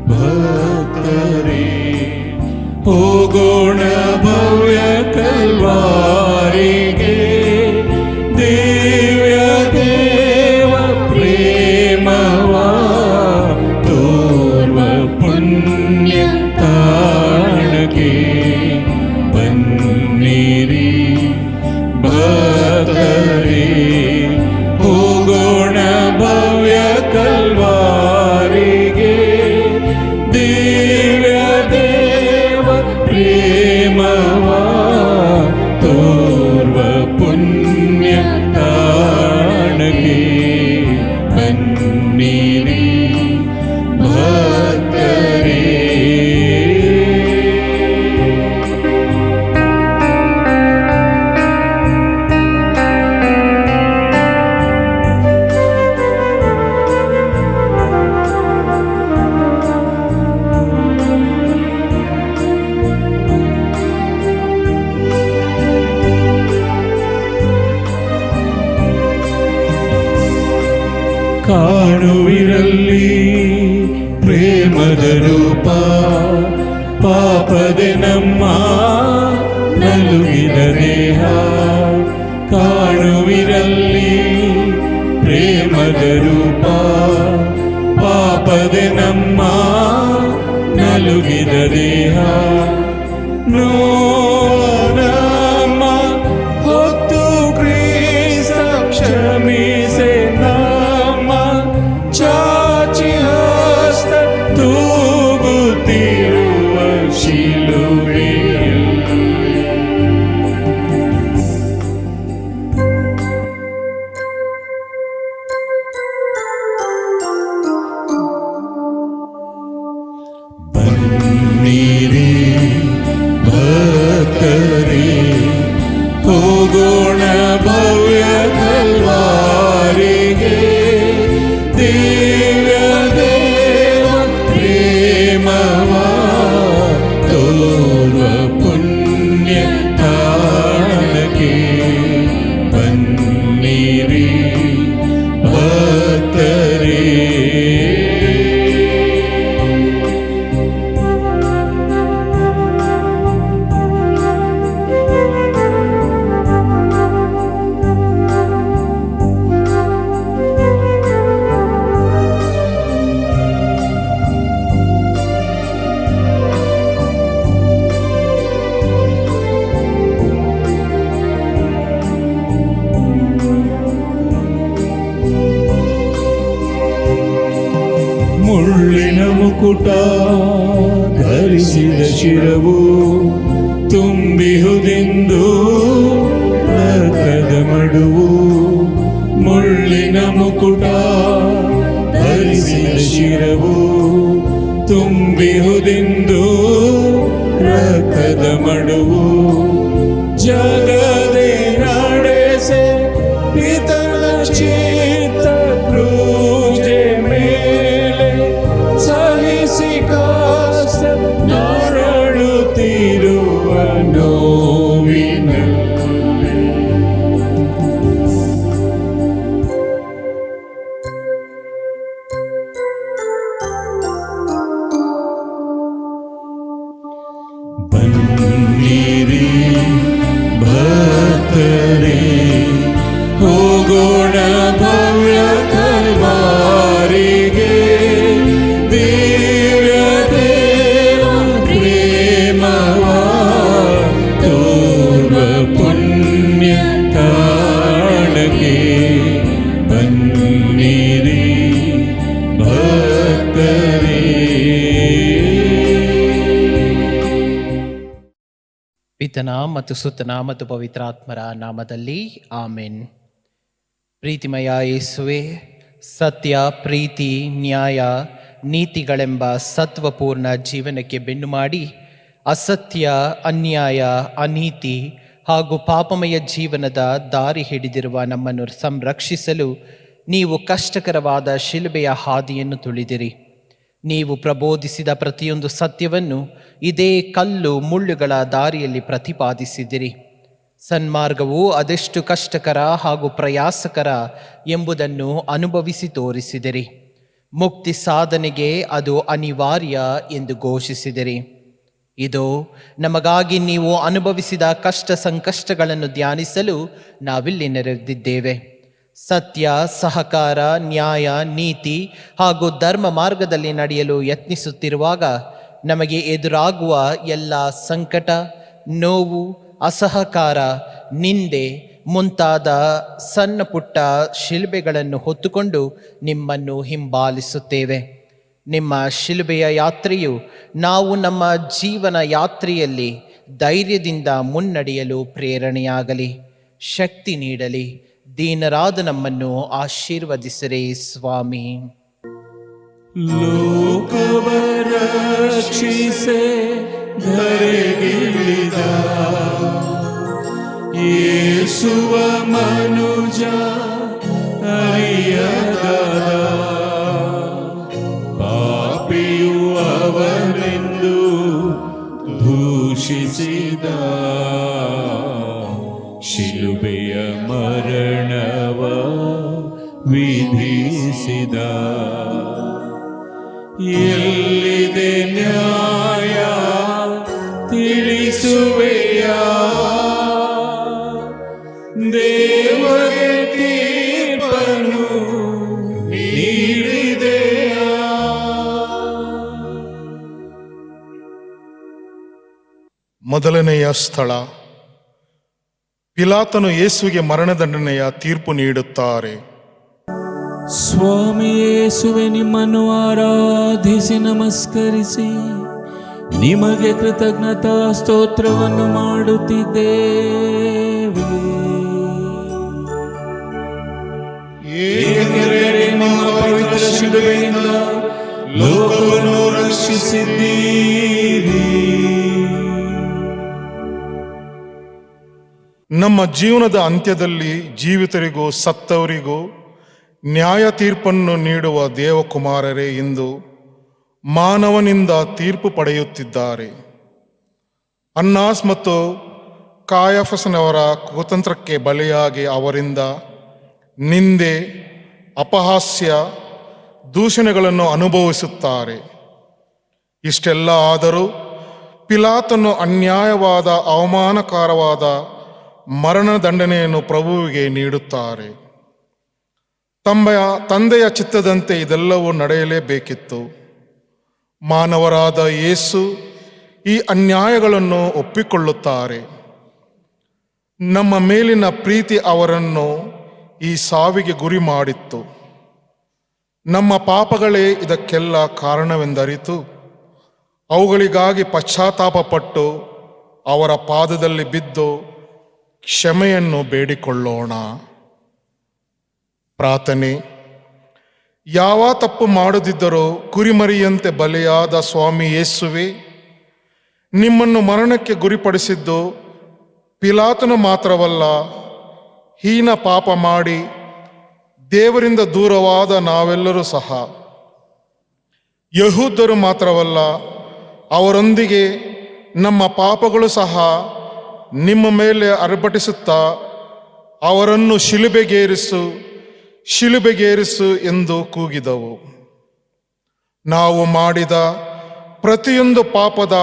ಭಕ್ತರೇ ಹೋಗೋಣ ಭವ್ಯ ಕಲ್ವಾರಿಗೆ, ದಿವ್ಯ ದೇವ ಪ್ರೇಮವ ತೋರ್ವ ಪುಣ್ಯ ತಾಣಕ್ಕೆ ಬನ್ನಿರಿ ಭಕ್ತರೇ ಹೋಗೋಣ ಭವ್ಯ ಕಲ್ವಾರಿಗೆ, ದಿವ್ಯ ದೇವ ಪ್ರೇಮವ ತೋರ್ವ ಪುಣ್ಯ ತಾಣಕ್ಕೆ ಬನ್ನಿರಿ ಭಕ್ತರೇ. ಕಾಣುವಿರಲ್ಲಿ ಪ್ರೇಮದ ರೂಪ, ಪಾಪದೆ ನಮ್ಮ ನಲುಗಿದ ದೇಹ. ಕಾಣುವಿರಲ್ಲಿ ಪ್ರೇಮದ ರೂಪ, ಪಾಪದೆ ನಮ್ಮ ನಲುಗಿದ ದೇಹ. ನಮ್ಮ ಹೊತ್ತು ಕ್ರಿಸ್ತ ಕ್ಷಮಿಸೆ ನಮ್ಮ ಚಾಚಿ ಹಸ್ತ ತೂಗುತ್ತಿರುವ ಶಿಲುಬೆಯಲ್ಲಿ. ಬನ್ನಿರಿ ಭಕ್ತರೇ ಹೋಗೋಣ ಭವ್ಯ ಕಲ್ವಾರಿಗೆ, ದಿವ್ಯ ದೇವ ಪ್ರೇಮವ ತೋರ್ವ ಪುಣ್ಯ ತಾಣಕ್ಕೆ ಬನ್ನಿರಿ ಭಕ್ತರೇ. ಮುಳ್ಳಿನ ಮುಕುಟ ಧರಿಸಿದ ಶಿರವು ತುಂಬಿಹುದೆಂದು ರಕ್ತದ ಮಡುವು. ಮುಳ್ಳಿನ ಮುಕುಟ ಧರಿಸಿದ ಶಿರವು ತುಂಬಿಹುದೆಂದು ರಕ್ತದ ಮಡುವು. ಜಗದೇ ನಡೆಸೆ ಪಿತನ ಚಿತ್ತ ಕ್ರೂಜೆ ಮೇಲೆ ಸಹಿಸಿ ಕಾಸ ನರಳುತ್ತಿರುವ ನೋವಿನಲ್ಲಿ. ಬನ್ನಿರಿ ಭಕ್ತರೇ ಹೋಗೋಣ ಭವ್ಯ ಕಲ್ವಾರಿಗೆ, ದಿವ್ಯ ದೇವ ಪ್ರೇಮವ ತೋರ್ವ ಪುಣ್ಯ ತಾಣಕ್ಕೆ ಬನ್ನಿರಿ ಭಕ್ತರೇ. ಪಿತನ ಮತ್ತು ಸುತನ ಮತ್ತು ಪವಿತ್ರಾತ್ಮರ ನಾಮದಲ್ಲಿ ಆಮೆನ್. ಪ್ರೀತಿಮಯ ಯೇಸುವೆ, ಸತ್ಯ, ಪ್ರೀತಿ, ನ್ಯಾಯ, ನೀತಿಗಳೆಂಬ ಸತ್ವಪೂರ್ಣ ಜೀವನಕ್ಕೆ ಬೆನ್ನು ಮಾಡಿ ಅಸತ್ಯ, ಅನ್ಯಾಯ, ಅನೀತಿ ಹಾಗೂ ಪಾಪಮಯ ಜೀವನದ ದಾರಿ ಹಿಡಿದಿರುವ ನಮ್ಮನ್ನು ಸಂರಕ್ಷಿಸಲು ನೀವು ಕಷ್ಟಕರವಾದ ಶಿಲುಬೆಯ ಹಾದಿಯನ್ನು ತುಳಿದಿರಿ. ನೀವು ಪ್ರಬೋಧಿಸಿದ ಪ್ರತಿಯೊಂದು ಸತ್ಯವನ್ನು ಇದೇ ಕಲ್ಲು ಮುಳ್ಳುಗಳ ದಾರಿಯಲ್ಲಿ ಪ್ರತಿಪಾದಿಸಿದಿರಿ. ಸನ್ಮಾರ್ಗವು ಅದೆಷ್ಟು ಕಷ್ಟಕರ ಹಾಗೂ ಪ್ರಯಾಸಕರ ಎಂಬುದನ್ನು ಅನುಭವಿಸಿ ತೋರಿಸಿದಿರಿ. ಮುಕ್ತಿ ಸಾಧನೆಗೆ ಅದು ಅನಿವಾರ್ಯ ಎಂದು ಘೋಷಿಸಿದಿರಿ. ಇದು ನಮಗಾಗಿ ನೀವು ಅನುಭವಿಸಿದ ಕಷ್ಟ ಸಂಕಷ್ಟಗಳನ್ನು ಧ್ಯಾನಿಸಲು ನಾವಿಲ್ಲಿ ನೆರೆದಿದ್ದೇವೆ. ಸತ್ಯ, ಸಹಕಾರ, ನ್ಯಾಯ, ನೀತಿ ಹಾಗೂ ಧರ್ಮ ಮಾರ್ಗದಲ್ಲಿ ನಡೆಯಲು ಯತ್ನಿಸುತ್ತಿರುವಾಗ ನಮಗೆ ಎದುರಾಗುವ ಎಲ್ಲ ಸಂಕಟ, ನೋವು, ಅಸಹಕಾರ, ನಿಂದೆ ಮುಂತಾದ ಸಣ್ಣ ಪುಟ್ಟ ಶಿಲುಬೆಗಳನ್ನು ಹೊತ್ತುಕೊಂಡು ನಿಮ್ಮನ್ನು ಹಿಂಬಾಲಿಸುತ್ತೇವೆ. ನಿಮ್ಮ ಶಿಲುಬೆಯ ಯಾತ್ರೆಯು ನಾವು ನಮ್ಮ ಜೀವನ ಯಾತ್ರೆಯಲ್ಲಿ ಧೈರ್ಯದಿಂದ ಮುನ್ನಡೆಯಲು ಪ್ರೇರಣೆಯಾಗಲಿ, ಶಕ್ತಿ ನೀಡಲಿ. ದೀನರಾದ ನಮ್ಮನ್ನು ಆಶೀರ್ವದಿಸಿರಿ ಸ್ವಾಮಿ. ಲೋಕವ ರಕ್ಷಿಸೆ ಧರೆಗಿಳಿದ ಯೇಸುವ ಮನುಜ ಅರಿಯದ ಪಾಪಿಯು ಅವನೆಂದು ದೂಷಿಸಿದ ಶಿಲುಬೆಯ ಮರಣವ ವಿಧಿಸಿದ. ಎಲ್ಲಿದೆ ನ್ಯಾಯ ತಿಳಿಸುವೆಯ, ದೇವರೇ ತೀರ್ಪನು ನೀಡಿದೆಯ. ಮೊದಲನೆಯ ಸ್ಥಳ, ಪಿಲಾತನು ಯೇಸುವಿಗೆ ಮರಣದಂಡನೆಯ ತೀರ್ಪು ನೀಡುತ್ತಾರೆ. ಸ್ವಾಮಿ ಯೇಸುವೆ, ನಿಮ್ಮನ್ನು ಆರಾಧಿಸಿ ನಮಸ್ಕರಿಸಿ ನಿಮಗೆ ಕೃತಜ್ಞತಾ ಸ್ತೋತ್ರವನ್ನು ಮಾಡುತ್ತಿದ್ದೇವೆ. ಏಕೆಂದರೆ ನಿಮ್ಮ ಪವಿತ್ರ ಶಿಲುಬೆಯಿಂದ ಲೋಕವನ್ನು ರಕ್ಷಿಸಿದ್ದೀರಿ. ನಮ್ಮ ಜೀವನದ ಅಂತ್ಯದಲ್ಲಿ ಜೀವಿತರಿಗೂ ಸತ್ತವರಿಗೂ ನ್ಯಾಯ ತೀರ್ಪನ್ನು ನೀಡುವ ದೇವಕುಮಾರರೇ ಇಂದು ಮಾನವನಿಂದ ತೀರ್ಪು ಪಡೆಯುತ್ತಿದ್ದಾರೆ. ಅನ್ನಾಸ್ ಮತ್ತು ಕಾಯಫಸನವರ ಕುತಂತ್ರಕ್ಕೆ ಬಲಿಯಾಗಿ ಅವರಿಂದ ನಿಂದೆ, ಅಪಹಾಸ್ಯ, ದೂಷಣೆಗಳನ್ನು ಅನುಭವಿಸುತ್ತಾರೆ. ಇಷ್ಟೆಲ್ಲ ಆದರೂ ಪಿಲಾತನು ಅನ್ಯಾಯವಾದ, ಅವಮಾನಕರವಾದ ಮರಣದಂಡನೆಯನ್ನು ಪ್ರಭುವಿಗೆ ನೀಡುತ್ತಾರೆ. ತಂದೆಯ ಚಿತ್ತದಂತೆ ಇದೆಲ್ಲವೂ ನಡೆಯಲೇಬೇಕಿತ್ತು. ಮಾನವರಾದ ಯೇಸು ಈ ಅನ್ಯಾಯಗಳನ್ನು ಒಪ್ಪಿಕೊಳ್ಳುತ್ತಾರೆ. ನಮ್ಮ ಮೇಲಿನ ಪ್ರೀತಿ ಅವರನ್ನು ಈ ಸಾವಿಗೆ ಗುರಿ ಮಾಡಿತ್ತು. ನಮ್ಮ ಪಾಪಗಳೇ ಇದಕ್ಕೆಲ್ಲ ಕಾರಣವೆಂದರಿತು ಅವುಗಳಿಗಾಗಿ ಪಶ್ಚಾತ್ತಾಪಪಟ್ಟು ಅವರ ಪಾದದಲ್ಲಿ ಬಿದ್ದು ಕ್ಷಮೆಯನ್ನು ಬೇಡಿಕೊಳ್ಳೋಣ. ಪ್ರಾರ್ಥನೆ. ಯಾವ ತಪ್ಪು ಮಾಡದಿದ್ದರೂ ಕುರಿಮರಿಯಂತೆ ಬಲಿಯಾದ ಸ್ವಾಮಿ ಯೇಸುವೆ, ನಿಮ್ಮನ್ನು ಮರಣಕ್ಕೆ ಗುರಿಪಡಿಸಿದ್ದು ಪಿಲಾತನು ಮಾತ್ರವಲ್ಲ, ಹೀನ ಪಾಪ ಮಾಡಿ ದೇವರಿಂದ ದೂರವಾದ ನಾವೆಲ್ಲರೂ ಸಹ. ಯಹೂದ್ಯರು ಮಾತ್ರವಲ್ಲ, ಅವರೊಂದಿಗೆ ನಮ್ಮ ಪಾಪಗಳು ಸಹ ನಿಮ್ಮ ಮೇಲೆ ಅರ್ಪಟಿಸುತ್ತಾ ಅವರನ್ನು ಶಿಲುಬೆಗೇರಿಸು ಎಂದು ಕೂಗಿದವು. ನಾವು ಮಾಡಿದ ಪ್ರತಿಯೊಂದು ಪಾಪದ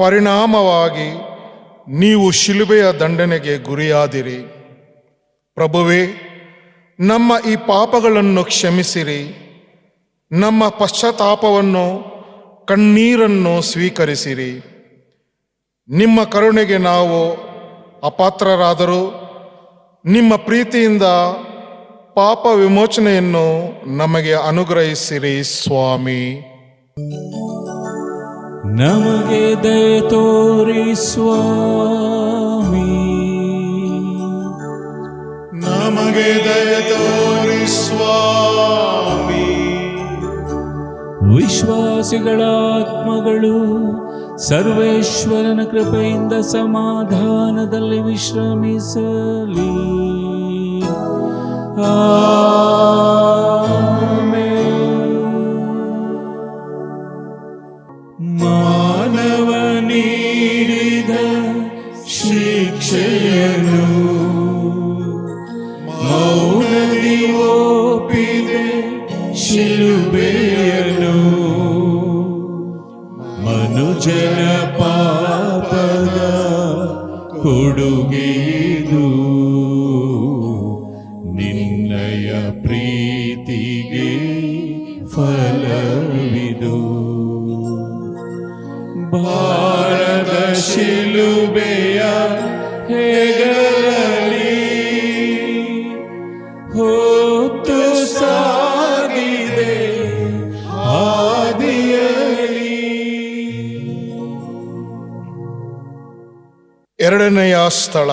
ಪರಿಣಾಮವಾಗಿ ನೀವು ಶಿಲುಬೆಯ ದಂಡನೆಗೆ ಗುರಿಯಾದಿರಿ. ಪ್ರಭುವೇ, ನಮ್ಮ ಈ ಪಾಪಗಳನ್ನು ಕ್ಷಮಿಸಿರಿ. ನಮ್ಮ ಪಶ್ಚಾತ್ತಾಪವನ್ನು, ಕಣ್ಣೀರನ್ನು ಸ್ವೀಕರಿಸಿರಿ. ನಿಮ್ಮ ಕರುಣೆಗೆ ನಾವು ಅಪಾತ್ರರಾದರೂ ನಿಮ್ಮ ಪ್ರೀತಿಯಿಂದ ಪಾಪ ವಿಮೋಚನೆಯನ್ನು ನಮಗೆ ಅನುಗ್ರಹಿಸಿರಿ ಸ್ವಾಮಿ. ನಮಗೆ ದಯೆ ತೋರಿ ಸ್ವಾಮಿ, ನಮಗೆ ದಯೆ ತೋರಿ ಸ್ವಾಮಿ. ವಿಶ್ವಾಸಿಗಳ ಆತ್ಮಗಳು ಸರ್ವೇಶ್ವರನ ಕೃಪೆಯಿಂದ ಸಮಾಧಾನದಲ್ಲಿ ವಿಶ್ರಮಿಸಲಿ. ಆಮೆನ್. ಮಾನವ ನೀಡಿದ ಶಿಕ್ಷೆಯನ್ನು ಮೌನದಿ ಒಪ್ಪಿದೆ ಶಿಲುಬೆಯನ್ನು. ಮನುಜನ ಪಾಪದ ಕೊಡುಗೆಯಿದು, ನಿನ್ನಯ ಪ್ರೀತಿಗೆ ಫಲವಿದು. ಭಾರದ ಶಿಲುಬೆಯ ಹೆಗಲಲ್ಲಿ ಹೊತ್ತು ಸಾಗಿದೆ ಹಾದಿಯಲ್ಲಿ. ಎರಡನೆಯ ಸ್ಥಳ,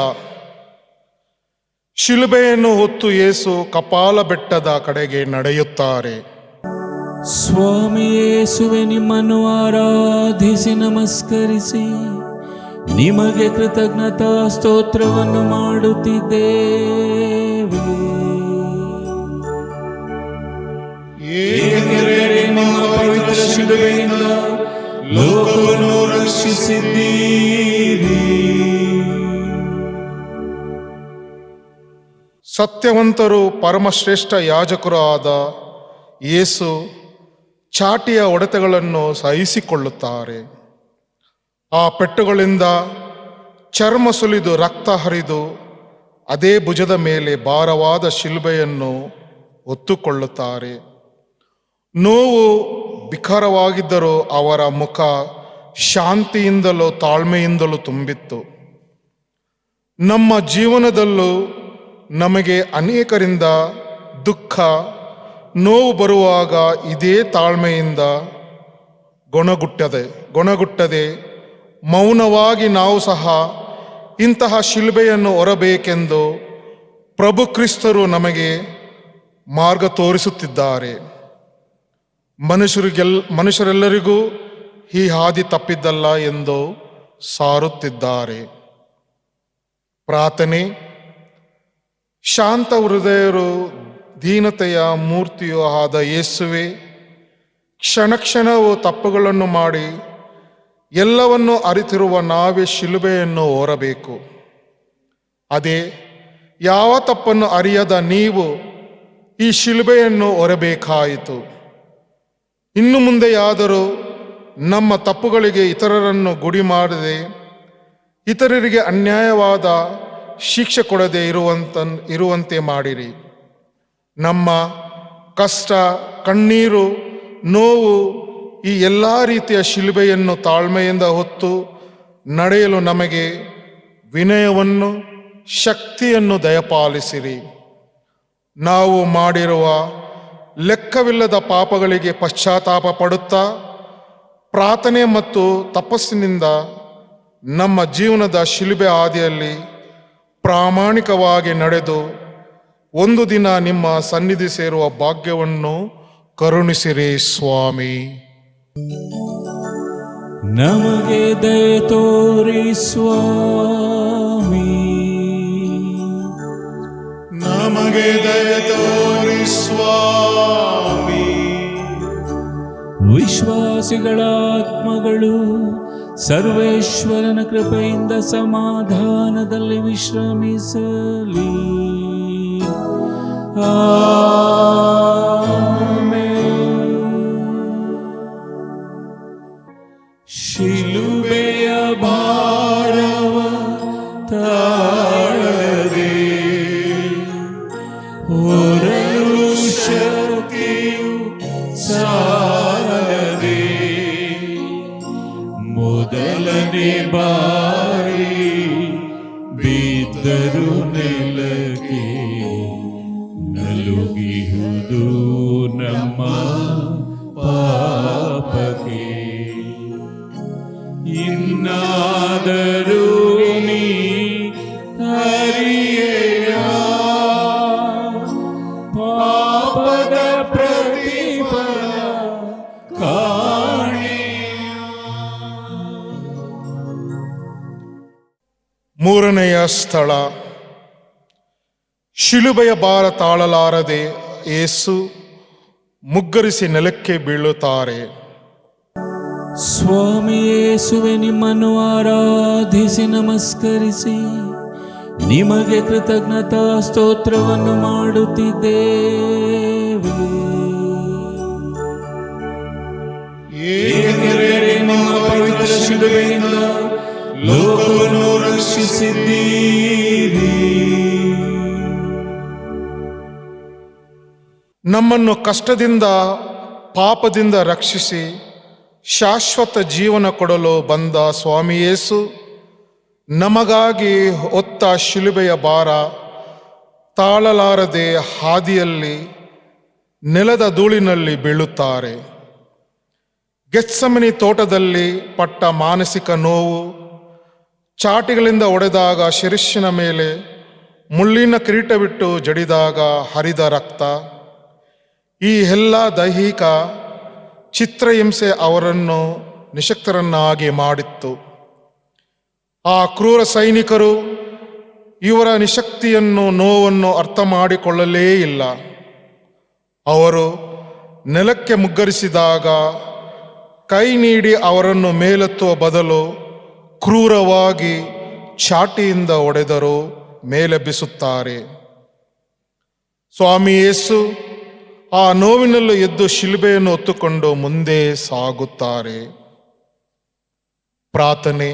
ಶಿಲುಬೆಯನ್ನು ಹೊತ್ತು ಯೇಸು ಕಪಾಲ ಬೆಟ್ಟದ ಕಡೆಗೆ ನಡೆಯುತ್ತಾರೆ. ಸ್ವಾಮಿ ಯೇಸುವೆ, ನಿಮ್ಮನ್ನು ಆರಾಧಿಸಿ ನಮಸ್ಕರಿಸಿ ನಿಮಗೆ ಕೃತಜ್ಞತಾ ಸ್ತೋತ್ರವನ್ನು ಮಾಡುತ್ತಿದ್ದೇವೆ. ಏಕೆಂದರೆ ನಿಮ್ಮ ಪವಿತ್ರ ಶಿಲುಬೆಯಿಂದ ಲೋಕವನ್ನು ರಕ್ಷಿಸಿದ್ದೀರಿ. ಸತ್ಯವಂತರು ಪರಮಶ್ರೇಷ್ಠ ಯಾಜಕರು ಆದ ಯೇಸು ಚಾಟಿಯ ಹೊಡೆತಗಳನ್ನು ಸಹಿಸಿಕೊಳ್ಳುತ್ತಾರೆ. ಆ ಪೆಟ್ಟುಗಳಿಂದ ಚರ್ಮ ಸುಲಿದು ರಕ್ತ ಹರಿದು ಅದೇ ಭುಜದ ಮೇಲೆ ಭಾರವಾದ ಶಿಲುಬೆಯನ್ನು ಹೊತ್ತುಕೊಳ್ಳುತ್ತಾರೆ. ನೋವು ಬಿಖರವಾಗಿದ್ದರೂ ಅವರ ಮುಖ ಶಾಂತಿಯಿಂದಲೂ ತಾಳ್ಮೆಯಿಂದಲೂ ತುಂಬಿತ್ತು. ನಮ್ಮ ಜೀವನದಲ್ಲೂ ನಮಗೆ ಅನೇಕರಿಂದ ದುಃಖ, ನೋವು ಬರುವಾಗ ಇದೇ ತಾಳ್ಮೆಯಿಂದ ಗೊಣಗುಟ್ಟದೆ ಮೌನವಾಗಿ ನಾವು ಸಹ ಇಂತಹ ಶಿಲುಬೆಯನ್ನು ಹೊರಬೇಕೆಂದು ಪ್ರಭು ಕ್ರಿಸ್ತರು ನಮಗೆ ಮಾರ್ಗ ತೋರಿಸುತ್ತಿದ್ದಾರೆ. ಮನುಷ್ಯರೆಲ್ಲರಿಗೂ ಈ ಹಾದಿ ತಪ್ಪಿದ್ದಲ್ಲ ಎಂದು ಸಾರುತ್ತಿದ್ದಾರೆ. ಪ್ರಾರ್ಥನೆ. ಶಾಂತ ಹೃದಯರು, ದೀನತೆಯ ಮೂರ್ತಿಯೂ ಆದ ಯೇಸುವೆ, ಕ್ಷಣ ಕ್ಷಣವೂ ತಪ್ಪುಗಳನ್ನು ಮಾಡಿ ಎಲ್ಲವನ್ನು ಅರಿತಿರುವ ನಾವೇ ಶಿಲುಬೆಯನ್ನು ಹೊರಬೇಕು. ಅದೇ ಯಾವ ತಪ್ಪನ್ನು ಅರಿಯದ ನೀವು ಈ ಶಿಲುಬೆಯನ್ನು ಹೊರಬೇಕಾಯಿತು. ಇನ್ನು ಮುಂದೆಯಾದರೂ ನಮ್ಮ ತಪ್ಪುಗಳಿಗೆ ಇತರರನ್ನು ಗುಡಿ ಮಾಡದೆ, ಇತರರಿಗೆ ಅನ್ಯಾಯವಾದ ಶಿಕ್ಷೆ ಕೊಡದೆ ಇರುವಂತೆ ಮಾಡಿರಿ. ನಮ್ಮ ಕಷ್ಟ, ಕಣ್ಣೀರು, ನೋವು ಈ ಎಲ್ಲ ರೀತಿಯ ಶಿಲುಬೆಯನ್ನು ತಾಳ್ಮೆಯಿಂದ ಹೊತ್ತು ನಡೆಯಲು ನಮಗೆ ವಿನಯವನ್ನು, ಶಕ್ತಿಯನ್ನು ದಯಪಾಲಿಸಿರಿ. ನಾವು ಮಾಡಿರುವ ಲೆಕ್ಕವಿಲ್ಲದ ಪಾಪಗಳಿಗೆ ಪಶ್ಚಾತ್ತಾಪ ಪಡುತ್ತಾ ಪ್ರಾರ್ಥನೆ ಮತ್ತು ತಪಸ್ಸಿನಿಂದ ನಮ್ಮ ಜೀವನದ ಶಿಲುಬೆ ಹಾದಿಯಲ್ಲಿ ಪ್ರಾಮಾಣಿಕವಾಗಿ ನಡೆದು ಒಂದು ದಿನ ನಿಮ್ಮ ಸನ್ನಿಧಿ ಸೇರುವ ಭಾಗ್ಯವನ್ನು ಕರುಣಿಸಿರಿ ಸ್ವಾಮಿ. ನಮಗೆ ದಯೆ ತೋರಿ ಸ್ವಾಮಿ, ನಮಗೆ ದಯೆ ತೋರಿ ಸ್ವಾಮಿ. ವಿಶ್ವಾಸಿಗಳ ಆತ್ಮಗಳು ಸರ್ವೇಶ್ವರನ ಕೃಪೆಯಿಂದ ಸಮಾಧಾನದಲ್ಲಿ ವಿಶ್ರಮಿಸಲಿ. ಶಿಲುಬೆಯ ಭಾರವ ತಾಳದೆ ಹೊರಲು ಶಕ್ತಿಯು ಸಾಲದೆ ಮೊದಲನೇ ಬಾರಿ ಬಿದ್ದರು ನೆಲಕ್ಕೆ ನಲುಗಿಹುದು ನಮ್ಮ ಪಾಪಕ್ಕೆ. ಇನ್ನಾದರೂ ನೀ ಹರಿಯೆಯ ಪಾಪದ ಪ್ರತಿಫಲ ಕಾಣೆಯ. ಮೂರನೆಯ ಸ್ಥಳ, ಶಿಲುಬೆಯ ಭಾರ ತಾಳಲಾರದೆ ಯೇಸು ಮುಗ್ಗರಿಸಿ ನೆಲಕ್ಕೆ ಬೀಳುತ್ತಾರೆ. ಸ್ವಾಮಿ ಯೇಸುವೆ, ನಿಮ್ಮನ್ನು ಆರಾಧಿಸಿ ನಮಸ್ಕರಿಸಿ ನಿಮಗೆ ಕೃತಜ್ಞತಾ ಸ್ತೋತ್ರವನ್ನು ಮಾಡುತ್ತಿದ್ದೇವೆ. ಏಕೆಂದರೆ ನಿಮ್ಮ ಪವಿತ್ರ ಶಿಲುಬೆಯಿಂದ ಲೋಕವನ್ನು ರಕ್ಷಿಸಿದ್ದೀರಿ. ನಮ್ಮನ್ನು ಕಷ್ಟದಿಂದ ಪಾಪದಿಂದ ರಕ್ಷಿಸಿ ಶಾಶ್ವತ ಜೀವನ ಕೊಡಲು ಬಂದ ಸ್ವಾಮಿ ಯೇಸು ನಮಗಾಗಿ ಹೊತ್ತ ಶಿಲುಬೆಯ ಭಾರ ತಾಳಲಾರದೆ ಹಾದಿಯಲ್ಲಿ ನೆಲದ ಧೂಳಿನಲ್ಲಿ ಬೀಳುತ್ತಾರೆ. ಗೆತ್ಸಮನಿ ತೋಟದಲ್ಲಿ ಪಟ್ಟ ಮಾನಸಿಕ ನೋವು, ಚಾಟಿಗಳಿಂದ ಹೊಡೆದಾಗ ಶಿರಸ್ಸಿನ ಮೇಲೆ ಮುಳ್ಳಿನ ಕಿರೀಟವಿಟ್ಟು ಜಡಿದಾಗ ಹರಿದ ರಕ್ತ, ಈ ಎಲ್ಲ ದೈಹಿಕ ಚಿತ್ರಹಿಂಸೆ ಅವರನ್ನು ನಿಶಕ್ತರನ್ನಾಗಿ ಮಾಡಿತ್ತು. ಆ ಕ್ರೂರ ಸೈನಿಕರು ಇವರ ನಿಶಕ್ತಿಯನ್ನು, ನೋವನ್ನು ಅರ್ಥ ಮಾಡಿಕೊಳ್ಳಲೇ ಇಲ್ಲ. ಅವರು ನೆಲಕ್ಕೆ ಮುಗ್ಗರಿಸಿದಾಗ ಕೈ ನೀಡಿ ಅವರನ್ನು ಮೇಲೆತ್ತುವ ಬದಲು ಕ್ರೂರವಾಗಿ ಚಾಟಿಯಿಂದ ಹೊಡೆದರು, ಮೇಲೆಬ್ಬಿಸುತ್ತಾರೆ. ಸ್ವಾಮಿ ಯೇಸು ಆ ನೋವಿನಲ್ಲೂ ಎದ್ದು ಶಿಲುಬೆಯನ್ನು ಹೊತ್ತುಕೊಂಡು ಮುಂದೆ ಸಾಗುತ್ತಾರೆ. ಪ್ರಾರ್ಥನೆ.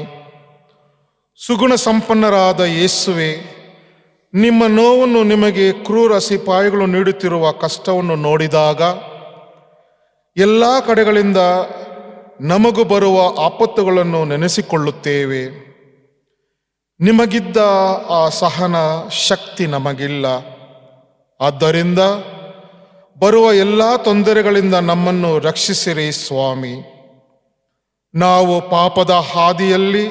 ಸುಗುಣ ಸಂಪನ್ನರಾದ ಯೇಸುವೆ, ನಿಮ್ಮ ನೋವನ್ನು, ನಿಮಗೆ ಕ್ರೂರ ಸಿಪಾಯಿಗಳು ನೀಡುತ್ತಿರುವ ಕಷ್ಟವನ್ನು ನೋಡಿದಾಗ ಎಲ್ಲ ಕಡೆಗಳಿಂದ ನಮಗೂ ಬರುವ ಆಪತ್ತುಗಳನ್ನು ನೆನೆಸಿಕೊಳ್ಳುತ್ತೇವೆ. ನಿಮಗಿದ್ದ ಆ ಸಹನ ಶಕ್ತಿ ನಮಗಿಲ್ಲ. ಆದ್ದರಿಂದ ಬರುವ ಎಲ್ಲ ತೊಂದರೆಗಳಿಂದ ನಮ್ಮನ್ನು ರಕ್ಷಿಸಿರಿ ಸ್ವಾಮಿ. ನಾವು ಪಾಪದ ಹಾದಿಯಲ್ಲಿ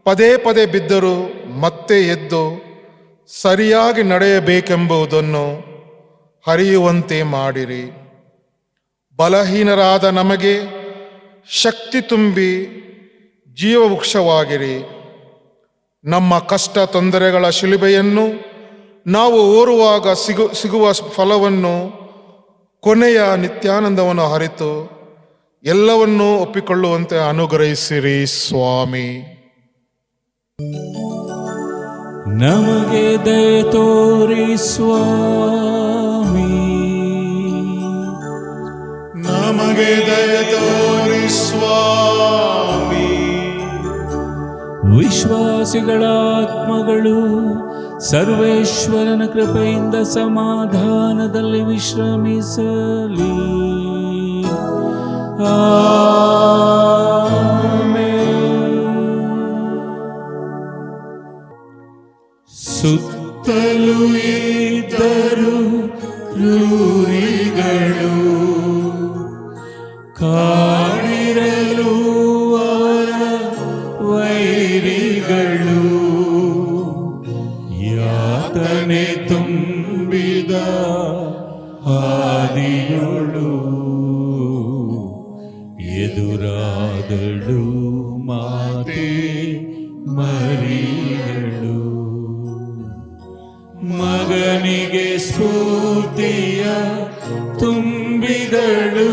ಪದೇ ಪದೇ ಬಿದ್ದರೂ ಮತ್ತೆ ಎದ್ದು ಸರಿಯಾಗಿ ನಡೆಯಬೇಕೆಂಬುದನ್ನು ಅರಿಯುವಂತೆ ಮಾಡಿರಿ. ಬಲಹೀನರಾದ ನಮಗೆ ಶಕ್ತಿ ತುಂಬಿ ಜೀವವೃಕ್ಷವಾಗಿರಿ. ನಮ್ಮ ಕಷ್ಟ ತೊಂದರೆಗಳ ಶಿಲುಬೆಯನ್ನು ನಾವು ಓರುವಾಗ ಸಿಗುವ ಫಲವನ್ನು, ಕೊನೆಯ ನಿತ್ಯಾನಂದವನ್ನು ಅರಿತು ಎಲ್ಲವನ್ನೂ ಒಪ್ಪಿಕೊಳ್ಳುವಂತೆ ಅನುಗ್ರಹಿಸಿರಿ ಸ್ವಾಮಿ. ನಮಗೆ ದಯೆ ತೋರಿ ಸ್ವಾಮಿ, ನಮಗೆ ದಯೆ ತೋರಿ ಸ್ವಾಮಿ. ವಿಶ್ವಾಸಿಗಳ ಆತ್ಮಗಳು ಸರ್ವೇಶ್ವರನ ಕೃಪೆಯಿಂದ ಸಮಾಧಾನದಲ್ಲಿ ವಿಶ್ರಮಿಸಲಿ. ಸುತ್ತಲೂ ಇದ್ದರು ಕ್ರೂರಿಗಳು, ಕಾಡಿರಲು ಅವರ ವೈರಿಗಳು, ಯಾತನೆ ತುಂಬಿದ ಹಾದಿಯೊಳು ಎದುರಾದಳು ಮಾತೆ ಮರಿಯಳು. ಮಗನಿಗೆ ಸ್ಫೂರ್ತಿಯ ತುಂಬಿದಳು,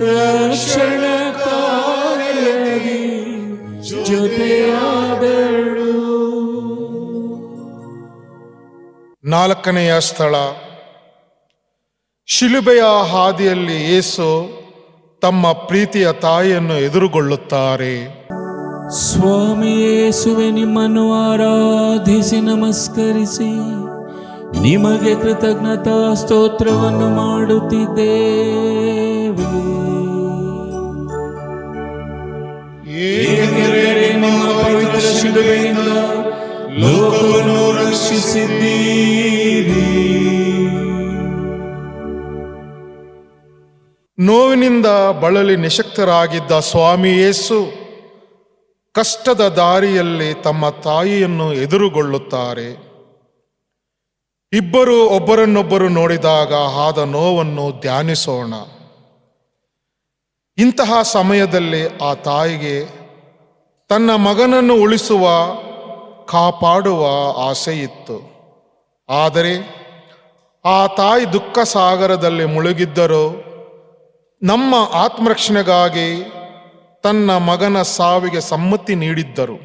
ರಕ್ಷಣಾ ಕಾರ್ಯದಲ್ಲಿ ಜೊತೆಯಾದಳು. ನಾಲ್ಕನೆಯ ಸ್ಥಳ. ಶಿಲುಬೆಯ ಹಾದಿಯಲ್ಲಿ ಯೇಸು ತಮ್ಮ ಪ್ರೀತಿಯ ತಾಯಿಯನ್ನು ಎದುರುಗೊಳ್ಳುತ್ತಾರೆ. ಸ್ವಾಮಿ ಯೇಸುವೆ, ನಿಮ್ಮನ್ನು ಆರಾಧಿಸಿ ನಮಸ್ಕರಿಸಿ ನಿಮಗೆ ಕೃತಜ್ಞತಾ ಸ್ತೋತ್ರವನ್ನು ಮಾಡುತ್ತಿದ್ದೇವೆ. ಏಕೆಂದರೆ ನಿಮ್ಮ ಪವಿತ್ರ ಶಿಲುಬೆಯಿಂದ ಲೋಕವನ್ನು ರಕ್ಷಿಸಿದ್ದೀರಿ. ನೋವಿನಿಂದ ಬಳಲಿ ನಿಶಕ್ತರಾಗಿದ್ದ ಸ್ವಾಮಿ ಯೇಸು ಕಷ್ಟದ ದಾರಿಯಲ್ಲಿ ತಮ್ಮ ತಾಯಿಯನ್ನು ಎದುರುಗೊಳ್ಳುತ್ತಾರೆ. ಇಬ್ಬರು ಒಬ್ಬರನ್ನೊಬ್ಬರು ನೋಡಿದಾಗ ಆದ ನೋವನ್ನು ಧ್ಯಾನಿಸೋಣ. ಇಂತಹ ಸಮಯದಲ್ಲಿ ಆ ತಾಯಿಗೆ ತನ್ನ ಮಗನನ್ನು ಉಳಿಸುವ, ಕಾಪಾಡುವ ಆಸೆ ಇತ್ತು. ಆದರೆ ಆ ತಾಯಿ ದುಃಖ ಸಾಗರದಲ್ಲಿ ಮುಳುಗಿದ್ದರೂ ನಮ್ಮ ಆತ್ಮರಕ್ಷಣೆಗಾಗಿ ತನ್ನ ಮಗನ ಸಾವಿಗೆ ಸಮ್ಮತಿ ನೀಡಿದ್ದರು.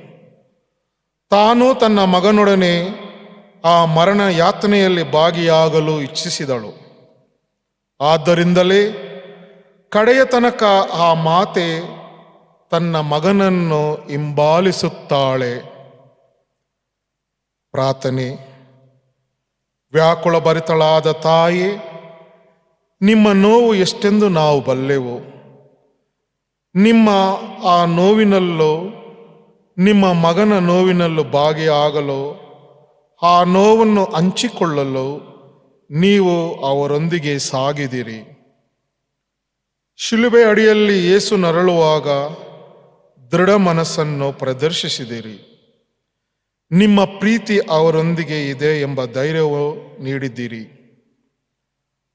ತಾನು ತನ್ನ ಮಗನೊಡನೆ ಆ ಮರಣ ಯಾತನೆಯಲ್ಲಿ ಭಾಗಿಯಾಗಲು ಇಚ್ಛಿಸಿದಳು. ಆದ್ದರಿಂದಲೇ ಕಡೆಯ ತನಕ ಆ ಮಾತೆ ತನ್ನ ಮಗನನ್ನು ಹಿಂಬಾಲಿಸುತ್ತಾಳೆ. ಪ್ರಾರ್ಥನೆ. ವ್ಯಾಕುಳ ಭರಿತಳಾದ ತಾಯಿ, ನಿಮ್ಮ ನೋವು ಎಷ್ಟೆಂದು ನಾವು ಬಲ್ಲೆವು. ನಿಮ್ಮ ಆ ನೋವಿನಲ್ಲೂ ನಿಮ್ಮ ಮಗನ ನೋವಿನಲ್ಲೂ ಭಾಗಿಯಾಗಲು, ಆ ನೋವನ್ನು ಹಂಚಿಕೊಳ್ಳಲು ನೀವು ಅವರೊಂದಿಗೆ ಸಾಗಿದಿರಿ. ಶಿಲುಬೆ ಅಡಿಯಲ್ಲಿ ಯೇಸು ನರಳುವಾಗ ದೃಢ ಮನಸ್ಸನ್ನು ಪ್ರದರ್ಶಿಸಿದಿರಿ. ನಿಮ್ಮ ಪ್ರೀತಿ ಅವರೊಂದಿಗೆ ಇದೆ ಎಂಬ ಧೈರ್ಯವು ನೀಡಿದ್ದೀರಿ.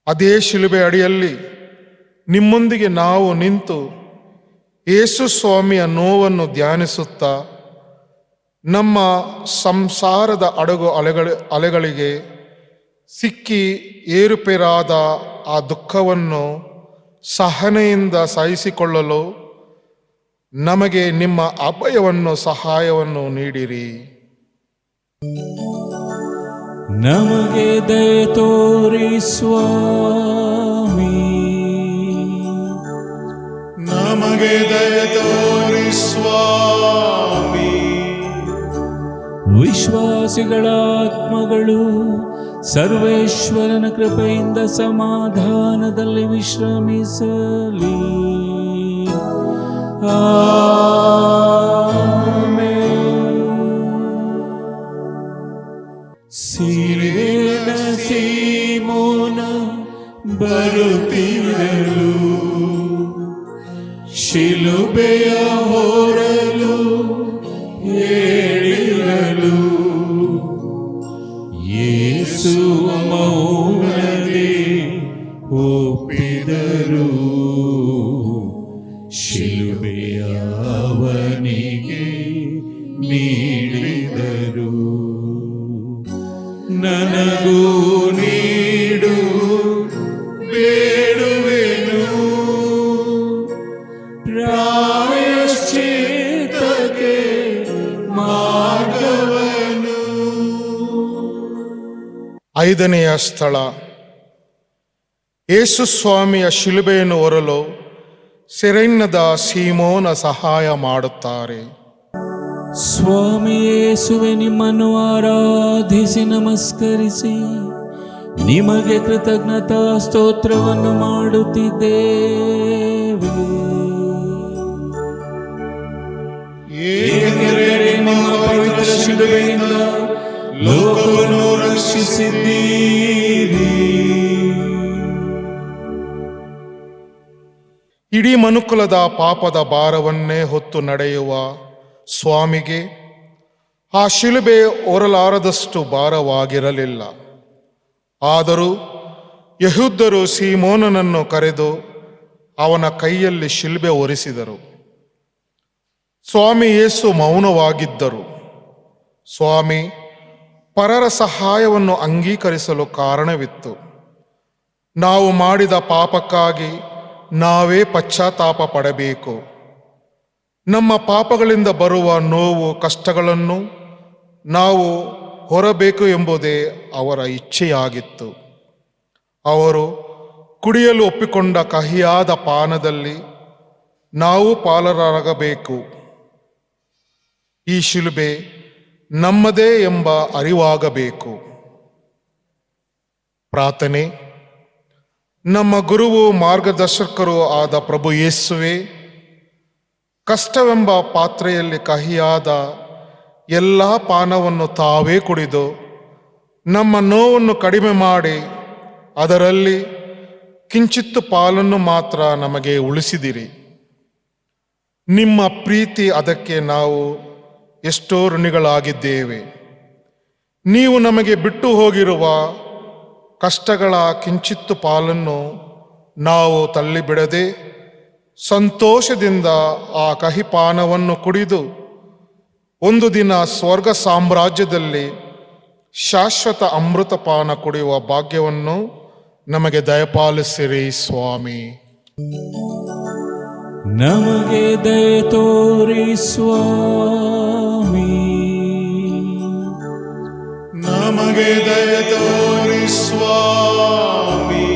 ಅದೇ ಶಿಲುಬೆ ಅಡಿಯಲ್ಲಿ ನಿಮ್ಮೊಂದಿಗೆ ನಾವು ನಿಂತು ಯೇಸು ಸ್ವಾಮಿಯ ನೋವನ್ನು ಧ್ಯಾನಿಸುತ್ತಾ ನಮ್ಮ ಸಂಸಾರದ ಹಡಗು ಅಲೆಗಳಿಗೆ ಸಿಕ್ಕಿ ಏರುಪೇರಾದ ಆ ದುಃಖವನ್ನು ಸಹನೆಯಿಂದ ಸಹಿಸಿಕೊಳ್ಳಲು ನಮಗೆ ನಿಮ್ಮ ಅಭಯವನ್ನು ಸಹಾಯವನ್ನು ನೀಡಿರಿ. ನಮಗೆ ದಯೆ ತೋರಿ ಸ್ವಾಮಿ, ನಮಗೆ ದಯೆ ತೋರಿ ಸ್ವಾಮಿ. ವಿಶ್ವಾಸಿಗಳ ಆತ್ಮಗಳು ಸರ್ವೇಶ್ವರನ ಕೃಪೆಯಿಂದ ಸಮಾಧಾನದಲ್ಲಿ ವಿಶ್ರಮಿಸಲಿ. ಸಿರಿನ ಸೀಮೋನ ಬರುತ್ತಿರಲು, ಶಿಲುಬೆಯ ಹೊರಲು ಹೇಳಿರಲು, ಯೇಸು ಮೌನದಿ ಒಪ್ಪಿದರು. ಶಿಲುಬೆಯ ಅವನಿಗೆ ನೀಡಿದರು. ನನಗೂ ನೀಡು ಬೇಡುವೆನು, ಪ್ರಾಯಶ್ಚಿತ್ತಕ್ಕೆ ಮಾರ್ಗವನ್ನು. ಐದನೆಯ ಸ್ಥಳ. ಯೇಸು ಸ್ವಾಮಿಯ ಶಿಲುಬೆಯನ್ನು ಹೊರಲು ಸೆರೆನ್ನದ ಸೀಮೋನ ಸಹಾಯ ಮಾಡುತ್ತಾರೆ. ಸ್ವಾಮಿ ಯೇಸುವೆ, ನಿಮ್ಮನ್ನು ಆರಾಧಿಸಿ ನಮಸ್ಕರಿಸಿ ನಿಮಗೆ ಕೃತಜ್ಞತಾ ಸ್ತೋತ್ರವನ್ನು ಮಾಡುತ್ತಿದ್ದೇವೆ. ಏಕೆಂದರೆ ನಿಮ್ಮ ಪವಿತ್ರ ಶಿಲುಬೆಯಿಂದ ಲೋಕವನ್ನು ರಕ್ಷಿಸಿದ್ದೀರಿ. ಇಡೀ ಮನುಕುಲದ ಪಾಪದ ಭಾರವನ್ನೇ ಹೊತ್ತು ನಡೆಯುವ ಸ್ವಾಮಿಗೆ ಆ ಶಿಲುಬೆ ಹೊರಲಾರದಷ್ಟು ಭಾರವಾಗಿರಲಿಲ್ಲ. ಆದರೂ ಯಹೂದ್ಯರು ಸೀಮೋನನನ್ನು ಕರೆದು ಅವನ ಕೈಯಲ್ಲಿ ಶಿಲುಬೆ ಹೊರಿಸಿದರು. ಸ್ವಾಮಿ ಯೇಸು ಮೌನವಾಗಿದ್ದರು. ಸ್ವಾಮಿ ಪರರ ಸಹಾಯವನ್ನು ಅಂಗೀಕರಿಸಲು ಕಾರಣವಿತ್ತು. ನಾವು ಮಾಡಿದ ಪಾಪಕ್ಕಾಗಿ ನಾವೇ ಪಶ್ಚಾತ್ತಾಪ ಪಡಬೇಕು. ನಮ್ಮ ಪಾಪಗಳಿಂದ ಬರುವ ನೋವು ಕಷ್ಟಗಳನ್ನು ನಾವು ಹೊರಬೇಕು ಎಂಬುದೇ ಅವರ ಇಚ್ಛೆಯಾಗಿತ್ತು. ಅವರು ಕುಡಿಯಲು ಒಪ್ಪಿಕೊಂಡ ಕಹಿಯಾದ ಪಾನದಲ್ಲಿ ನಾವು ಪಾಲರಾಗಬೇಕು. ಈ ಶಿಲುಬೆ ನಮ್ಮದೇ ಎಂಬ ಅರಿವಾಗಬೇಕು. ಪ್ರಾರ್ಥನೆ. ನಮ್ಮ ಗುರುವು ಮಾರ್ಗದರ್ಶಕರೂ ಆದ ಪ್ರಭು ಯೇಸುವೆ, ಕಷ್ಟವೆಂಬ ಪಾತ್ರೆಯಲ್ಲಿ ಕಹಿಯಾದ ಎಲ್ಲ ಪಾನವನ್ನು ತಾವೇ ಕುಡಿದು ನಮ್ಮ ನೋವನ್ನು ಕಡಿಮೆ ಮಾಡಿ ಅದರಲ್ಲಿ ಕಿಂಚಿತ್ತು ಪಾಲನ್ನು ಮಾತ್ರ ನಮಗೆ ಉಳಿಸಿದಿರಿ. ನಿಮ್ಮ ಪ್ರೀತಿ ಅದಕ್ಕೆ ನಾವು ಎಷ್ಟೋ ಋಣಿಗಳಾಗಿದ್ದೇವೆ. ನೀವು ನಮಗೆ ಬಿಟ್ಟು ಹೋಗಿರುವ ಕಷ್ಟಗಳ ಕಿಂಚಿತ್ತು ಪಾಲನ್ನು ನಾವು ತಳ್ಳಿಬಿಡದೆ ಸಂತೋಷದಿಂದ ಆ ಕಹಿಪಾನವನ್ನು ಕುಡಿದು ಒಂದು ದಿನ ಸ್ವರ್ಗ ಸಾಮ್ರಾಜ್ಯದಲ್ಲಿ ಶಾಶ್ವತ ಅಮೃತಪಾನ ಕುಡಿಯುವ ಭಾಗ್ಯವನ್ನು ನಮಗೆ ದಯಪಾಲಿಸಿರಿ ಸ್ವಾಮಿ. ನಮಗೆ ದಯೆ ತೋರಿ ಸ್ವಾಮಿ. ನಮಗೆ ದಯೆ ತೋರಿ ಸ್ವಾಮಿ.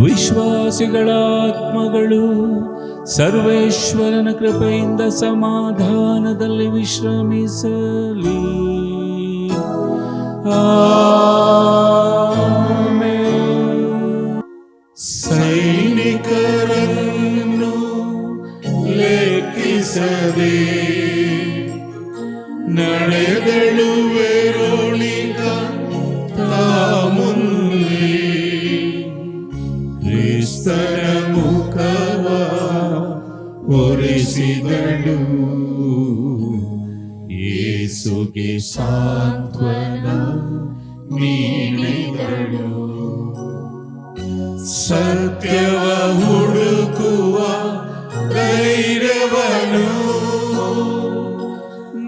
ವಿಶ್ವಾಸಿಗಳ ಆತ್ಮಗಳು ಸರ್ವೇಶ್ವರನ ಕೃಪೆಯಿಂದ ಸಮಾಧಾನದಲ್ಲಿ ವಿಶ್ರಮಿಸಲಿ. ಆಮೆನ್. ಸೈನಿಕರನ್ನು ಲೆಕ್ಕಿಸದೆ ನಡೆದಳು ವೆರೋಣಿಕ ತಾಮುಂದೆ. ಕ್ರಿಸ್ತನ ಮುಖವ ಒರೆಸಿದಳು, ಯೇಸುಗೆ ಸಾಂತ್ವನ ನೀಡಿದಳು. ಸತ್ಯವ ಹುಡುಕುವ ಧೈರ್ಯವನು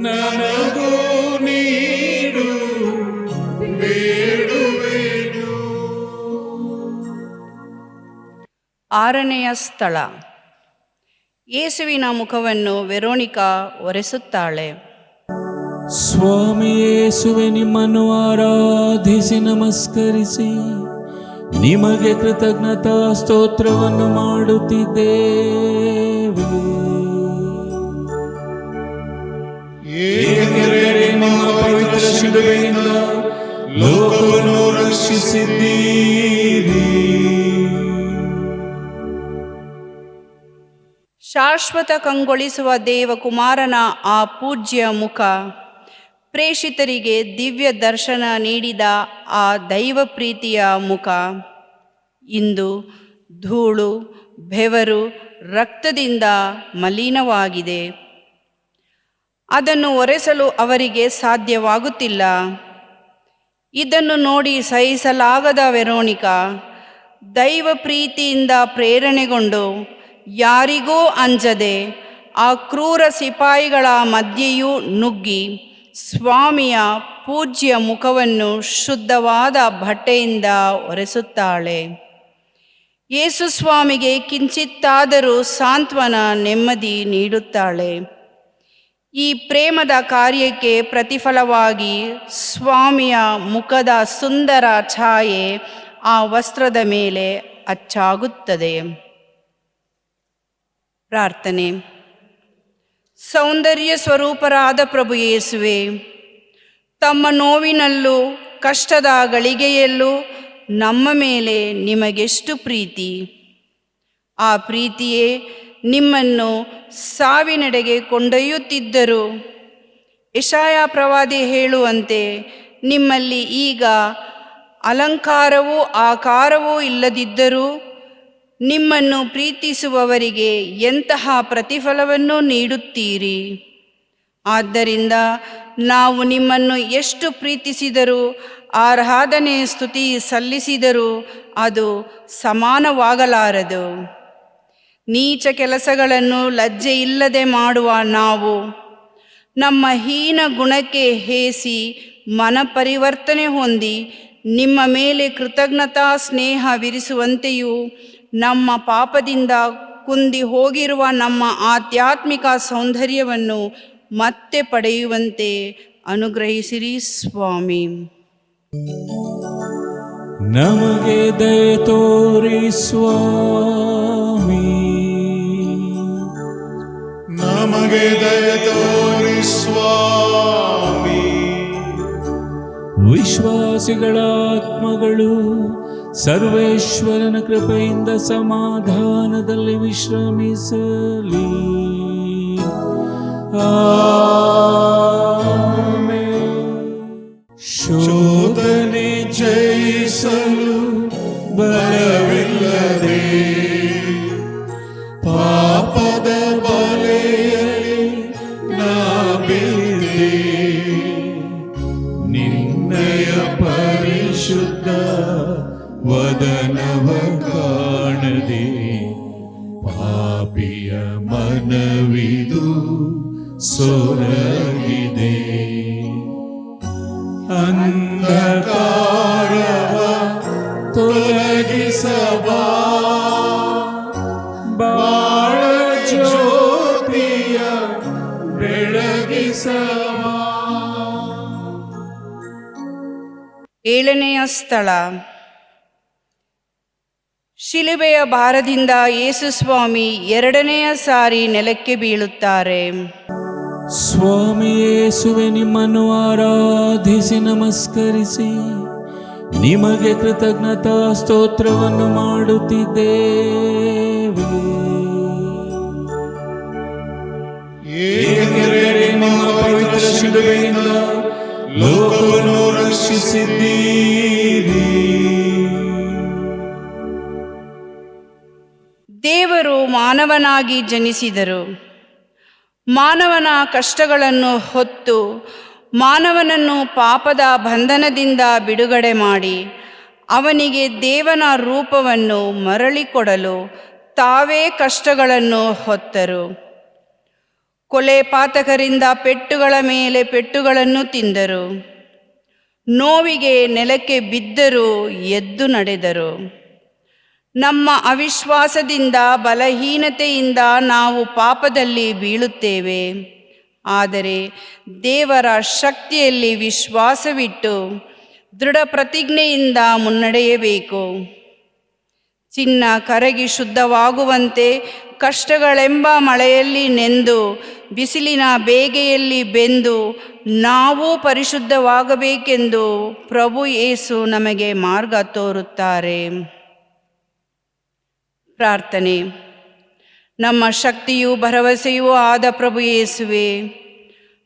ನನಗೂ ನೀಡು ಬೇಡುವೆನು. ಆರನೆಯ ಸ್ಥಳ. ಯೇಸುವಿನ ಮುಖವನ್ನು ವೆರೋಣಿಕಾ ಒರೆಸುತ್ತಾಳೆ. ಸ್ವಾಮಿ ಯೇಸುವೆ, ನಿಮ್ಮನ್ನು ಆರಾಧಿಸಿ ನಮಸ್ಕರಿಸಿ ನಿಮಗೆ ಕೃತಜ್ಞತಾ ಸ್ತೋತ್ರವನ್ನು ಮಾಡುತ್ತಿದ್ದೇವೆ. ಏಕೆಂದರೆ ನಿಮ್ಮ ಪವಿತ್ರ ಶಿಲುಬೆಯಿಂದ ಲೋಕವನ್ನು ರಕ್ಷಿಸಿದ್ದೀರಿ. ಶಾಶ್ವತ ಕಂಗೊಳಿಸುವ ದೇವಕುಮಾರನ ಆ ಪೂಜ್ಯ ಮುಖ, ಪ್ರೇಷಿತರಿಗೆ ದಿವ್ಯ ದರ್ಶನ ನೀಡಿದ ಆ ದೈವ ಪ್ರೀತಿಯ ಮುಖ, ಇಂದು ಧೂಳು, ಬೆವರು, ರಕ್ತದಿಂದ ಮಲಿನವಾಗಿದೆ. ಅದನ್ನು ಒರೆಸಲು ಅವರಿಗೆ ಸಾಧ್ಯವಾಗುತ್ತಿಲ್ಲ. ಇದನ್ನು ನೋಡಿ ಸಹಿಸಲಾಗದ ವೆರೋಣಿಕಾ ದೈವ ಪ್ರೀತಿಯಿಂದ ಪ್ರೇರಣೆಗೊಂಡು ಯಾರಿಗೂ ಅಂಜದೆ ಆ ಕ್ರೂರ ಸಿಪಾಯಿಗಳ ಮಧ್ಯೆಯೂ ನುಗ್ಗಿ ಸ್ವಾಮಿಯ ಪೂಜ್ಯ ಮುಖವನ್ನು ಶುದ್ಧವಾದ ಬಟ್ಟೆಯಿಂದ ಒರೆಸುತ್ತಾಳೆ. ಯೇಸು ಸ್ವಾಮಿಗೆ ಕಿಂಚಿತ್ತಾದರೂ ಸಾಂತ್ವನ, ನೆಮ್ಮದಿ ನೀಡುತ್ತಾಳೆ. ಈ ಪ್ರೇಮದ ಕಾರ್ಯಕ್ಕೆ ಪ್ರತಿಫಲವಾಗಿ ಸ್ವಾಮಿಯ ಮುಖದ ಸುಂದರ ಛಾಯೆ ಆ ವಸ್ತ್ರದ ಮೇಲೆ ಅಚ್ಚಾಗುತ್ತದೆ. ಪ್ರಾರ್ಥನೆ. ಸೌಂದರ್ಯ ಸ್ವರೂಪರಾದ ಪ್ರಭು ಯೇಸುವೆ, ತಮ್ಮ ನೋವಿನಲ್ಲೂ ಕಷ್ಟದ ಗಳಿಗೆಯಲ್ಲೂ ನಮ್ಮ ಮೇಲೆ ನಿಮಗೆಷ್ಟು ಪ್ರೀತಿ. ಆ ಪ್ರೀತಿಯೇ ನಿಮ್ಮನ್ನು ಸಾವಿನೆಡೆಗೆ ಕೊಂಡೊಯ್ಯುತ್ತಿದ್ದರು. ಯೆಶಾಯ ಪ್ರವಾದಿ ಹೇಳುವಂತೆ, ನಿಮ್ಮಲ್ಲಿ ಈಗ ಅಲಂಕಾರವೂ ಆಕಾರವೂ ಇಲ್ಲದಿದ್ದರೂ ನಿಮ್ಮನ್ನು ಪ್ರೀತಿಸುವವರಿಗೆ ಎಂತಹ ಪ್ರತಿಫಲವನ್ನು ನೀಡುತ್ತೀರಿ. ಆದ್ದರಿಂದ ನಾವು ನಿಮ್ಮನ್ನು ಎಷ್ಟು ಪ್ರೀತಿಸಿದರೂ, ಆರಾಧನೆ ಸ್ತುತಿ ಸಲ್ಲಿಸಿದರೂ ಅದು ಸಮಾನವಾಗಲಾರದು. ನೀಚ ಕೆಲಸಗಳನ್ನು ಲಜ್ಜೆಯಿಲ್ಲದೆ ಮಾಡುವ ನಾವು ನಮ್ಮ ಹೀನ ಗುಣಕ್ಕೆ ಹೇಸಿ ಮನಪರಿವರ್ತನೆ ಹೊಂದಿ ನಿಮ್ಮ ಮೇಲೆ ಕೃತಜ್ಞತಾ ಸ್ನೇಹ ವಿರಿಸುವಂತೆಯೂ ನಮ್ಮ ಪಾಪದಿಂದ ಕುಂದಿ ಹೋಗಿರುವ ನಮ್ಮ ಆಧ್ಯಾತ್ಮಿಕ ಸೌಂದರ್ಯವನ್ನು ಮತ್ತೆ ಪಡೆಯುವಂತೆ ಅನುಗ್ರಹಿಸಿರಿ ಸ್ವಾಮಿ. ನಮಗೆ ದಯೆ ತೋರಿ ಸ್ವಾಮಿ. ನಮಗೆ ದಯೆ ತೋರಿ ಸ್ವಾಮಿ. ವಿಶ್ವಾಸಿಗಳ ಆತ್ಮಗಳು ಸರ್ವೇಶ್ವರನ ಕೃಪೆಯಿಂದ ಸಮಾಧಾನದಲ್ಲಿ ವಿಶ್ರಮಿಸಲಿ. ಆಮೆನ್. ಶೋಧನೆ ಜಯಿಸಲು ಬಲವಿಲ್ಲದೆ ಪಾಪದ ಬಲೆಯಲ್ಲಿ ನಾ ಬಿದ್ದೆ. ನಿನ್ನಯ ಪರಿಶುದ್ಧ ವದನವ ಕಾಣದೆ ಪಾಪಿಯ ಮನವಿದು ಸೊರಗಿದೆ. ಅಂಧಕಾರವ ತೊಲಗಿಸಬಾ ಬಾಳ ಜ್ಯೋತಿಯ ಬೆಳಗಿಸವ. ಏಳನೆಯ ಸ್ಥಳ, ಶಿಲುಬೆಯ ಭಾರದಿಂದ ಯೇಸು ಸ್ವಾಮಿ ಎರಡನೆಯ ಸಾರಿ ನೆಲಕ್ಕೆ ಬೀಳುತ್ತಾರೆ. ಸ್ವಾಮಿ ಯೇಸುವೆ, ನಿಮ್ಮನ್ನು ಆರಾಧಿಸಿ ನಮಸ್ಕರಿಸಿ ನಿಮಗೆ ಕೃತಜ್ಞತಾ ಸ್ತೋತ್ರವನ್ನು ಮಾಡುತ್ತಿದ್ದೇವೆ. ಏಕೆಂದರೆ ನಿಮ್ಮ ಪವಿತ್ರ ಶಿಲುಬೆಯಿಂದ ಲೋಕವನ್ನು ರಕ್ಷಿಸಿದ್ದೀರಿ. ದೇವರು ಮಾನವನಾಗಿ ಜನಿಸಿದರು. ಮಾನವನ ಕಷ್ಟಗಳನ್ನು ಹೊತ್ತು ಮಾನವನನ್ನು ಪಾಪದ ಬಂಧನದಿಂದ ಬಿಡುಗಡೆ ಮಾಡಿ ಅವನಿಗೆ ದೇವನ ರೂಪವನ್ನು ಮರಳಿಕೊಡಲು ತಾವೇ ಕಷ್ಟಗಳನ್ನು ಹೊತ್ತರು. ಕೊಲೆ ಪಾತಕರಿಂದ ಪೆಟ್ಟುಗಳ ಮೇಲೆ ಪೆಟ್ಟುಗಳನ್ನು ತಿಂದರು. ನೋವಿಗೆ ನೆಲಕ್ಕೆ ಬಿದ್ದರೂ ಎದ್ದು ನಡೆದರು. ನಮ್ಮ ಅವಿಶ್ವಾಸದಿಂದ ಬಲಹೀನತೆಯಿಂದ ನಾವು ಪಾಪದಲ್ಲಿ ಬೀಳುತ್ತೇವೆ. ಆದರೆ ದೇವರ ಶಕ್ತಿಯಲ್ಲಿ ವಿಶ್ವಾಸವಿಟ್ಟು ದೃಢ ಪ್ರತಿಜ್ಞೆಯಿಂದ ಮುನ್ನಡೆಯಬೇಕು. ಚಿನ್ನ ಕರಗಿ ಶುದ್ಧವಾಗುವಂತೆ ಕಷ್ಟಗಳೆಂಬ ಮಳೆಯಲ್ಲಿ ನೆಂದು ಬಿಸಿಲಿನ ಬೇಗೆಯಲ್ಲಿ ಬೆಂದು ನಾವು ಪರಿಶುದ್ಧವಾಗಬೇಕೆಂದು ಪ್ರಭು ಯೇಸು ನಮಗೆ ಮಾರ್ಗ ತೋರುತ್ತಾರೆ. ಪ್ರಾರ್ಥನೆ. ನಮ್ಮ ಶಕ್ತಿಯೂ ಭರವಸೆಯೂ ಆದ ಪ್ರಭು ಯೇಸುವೆ,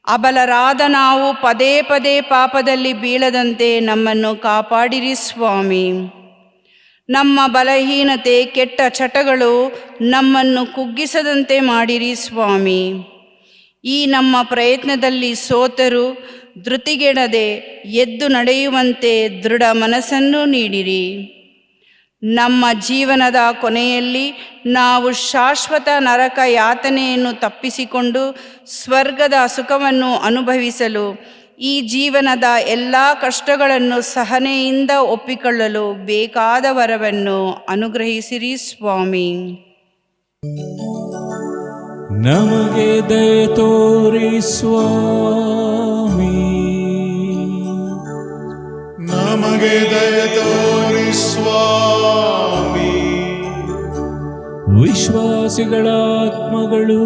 ಅಬಲರಾದ ನಾವು ಪದೇ ಪದೇ ಪಾಪದಲ್ಲಿ ಬೀಳದಂತೆ ನಮ್ಮನ್ನು ಕಾಪಾಡಿರಿ ಸ್ವಾಮಿ. ನಮ್ಮ ಬಲಹೀನತೆ, ಕೆಟ್ಟ ಚಟಗಳು ನಮ್ಮನ್ನು ಕುಗ್ಗಿಸದಂತೆ ಮಾಡಿರಿ ಸ್ವಾಮಿ. ಈ ನಮ್ಮ ಪ್ರಯತ್ನದಲ್ಲಿ ಸೋತರೂ ಧೃತಿಗೆಡದೆ ಎದ್ದು ನಡೆಯುವಂತೆ ದೃಢ ಮನಸ್ಸನ್ನು ನೀಡಿರಿ. ನಮ್ಮ ಜೀವನದ ಕೊನೆಯಲ್ಲಿ ನಾವು ಶಾಶ್ವತ ನರಕ ಯಾತನೆಯನ್ನು ತಪ್ಪಿಸಿಕೊಂಡು ಸ್ವರ್ಗದ ಸುಖವನ್ನು ಅನುಭವಿಸಲು ಈ ಜೀವನದ ಎಲ್ಲ ಕಷ್ಟಗಳನ್ನು ಸಹನೆಯಿಂದ ಒಪ್ಪಿಕೊಳ್ಳಲು ಬೇಕಾದ ವರವನ್ನು ಅನುಗ್ರಹಿಸಿರಿ ಸ್ವಾಮಿ. ನಮಗೆ ದಯೆ ತೋರಿ ಸ್ವಾಮಿ, ನಮಗೆ ದಯೆ ತೋರಿ ಸ್ವಾಮಿ. ವಿಶ್ವಾಸಿಗಳ ಆತ್ಮಗಳು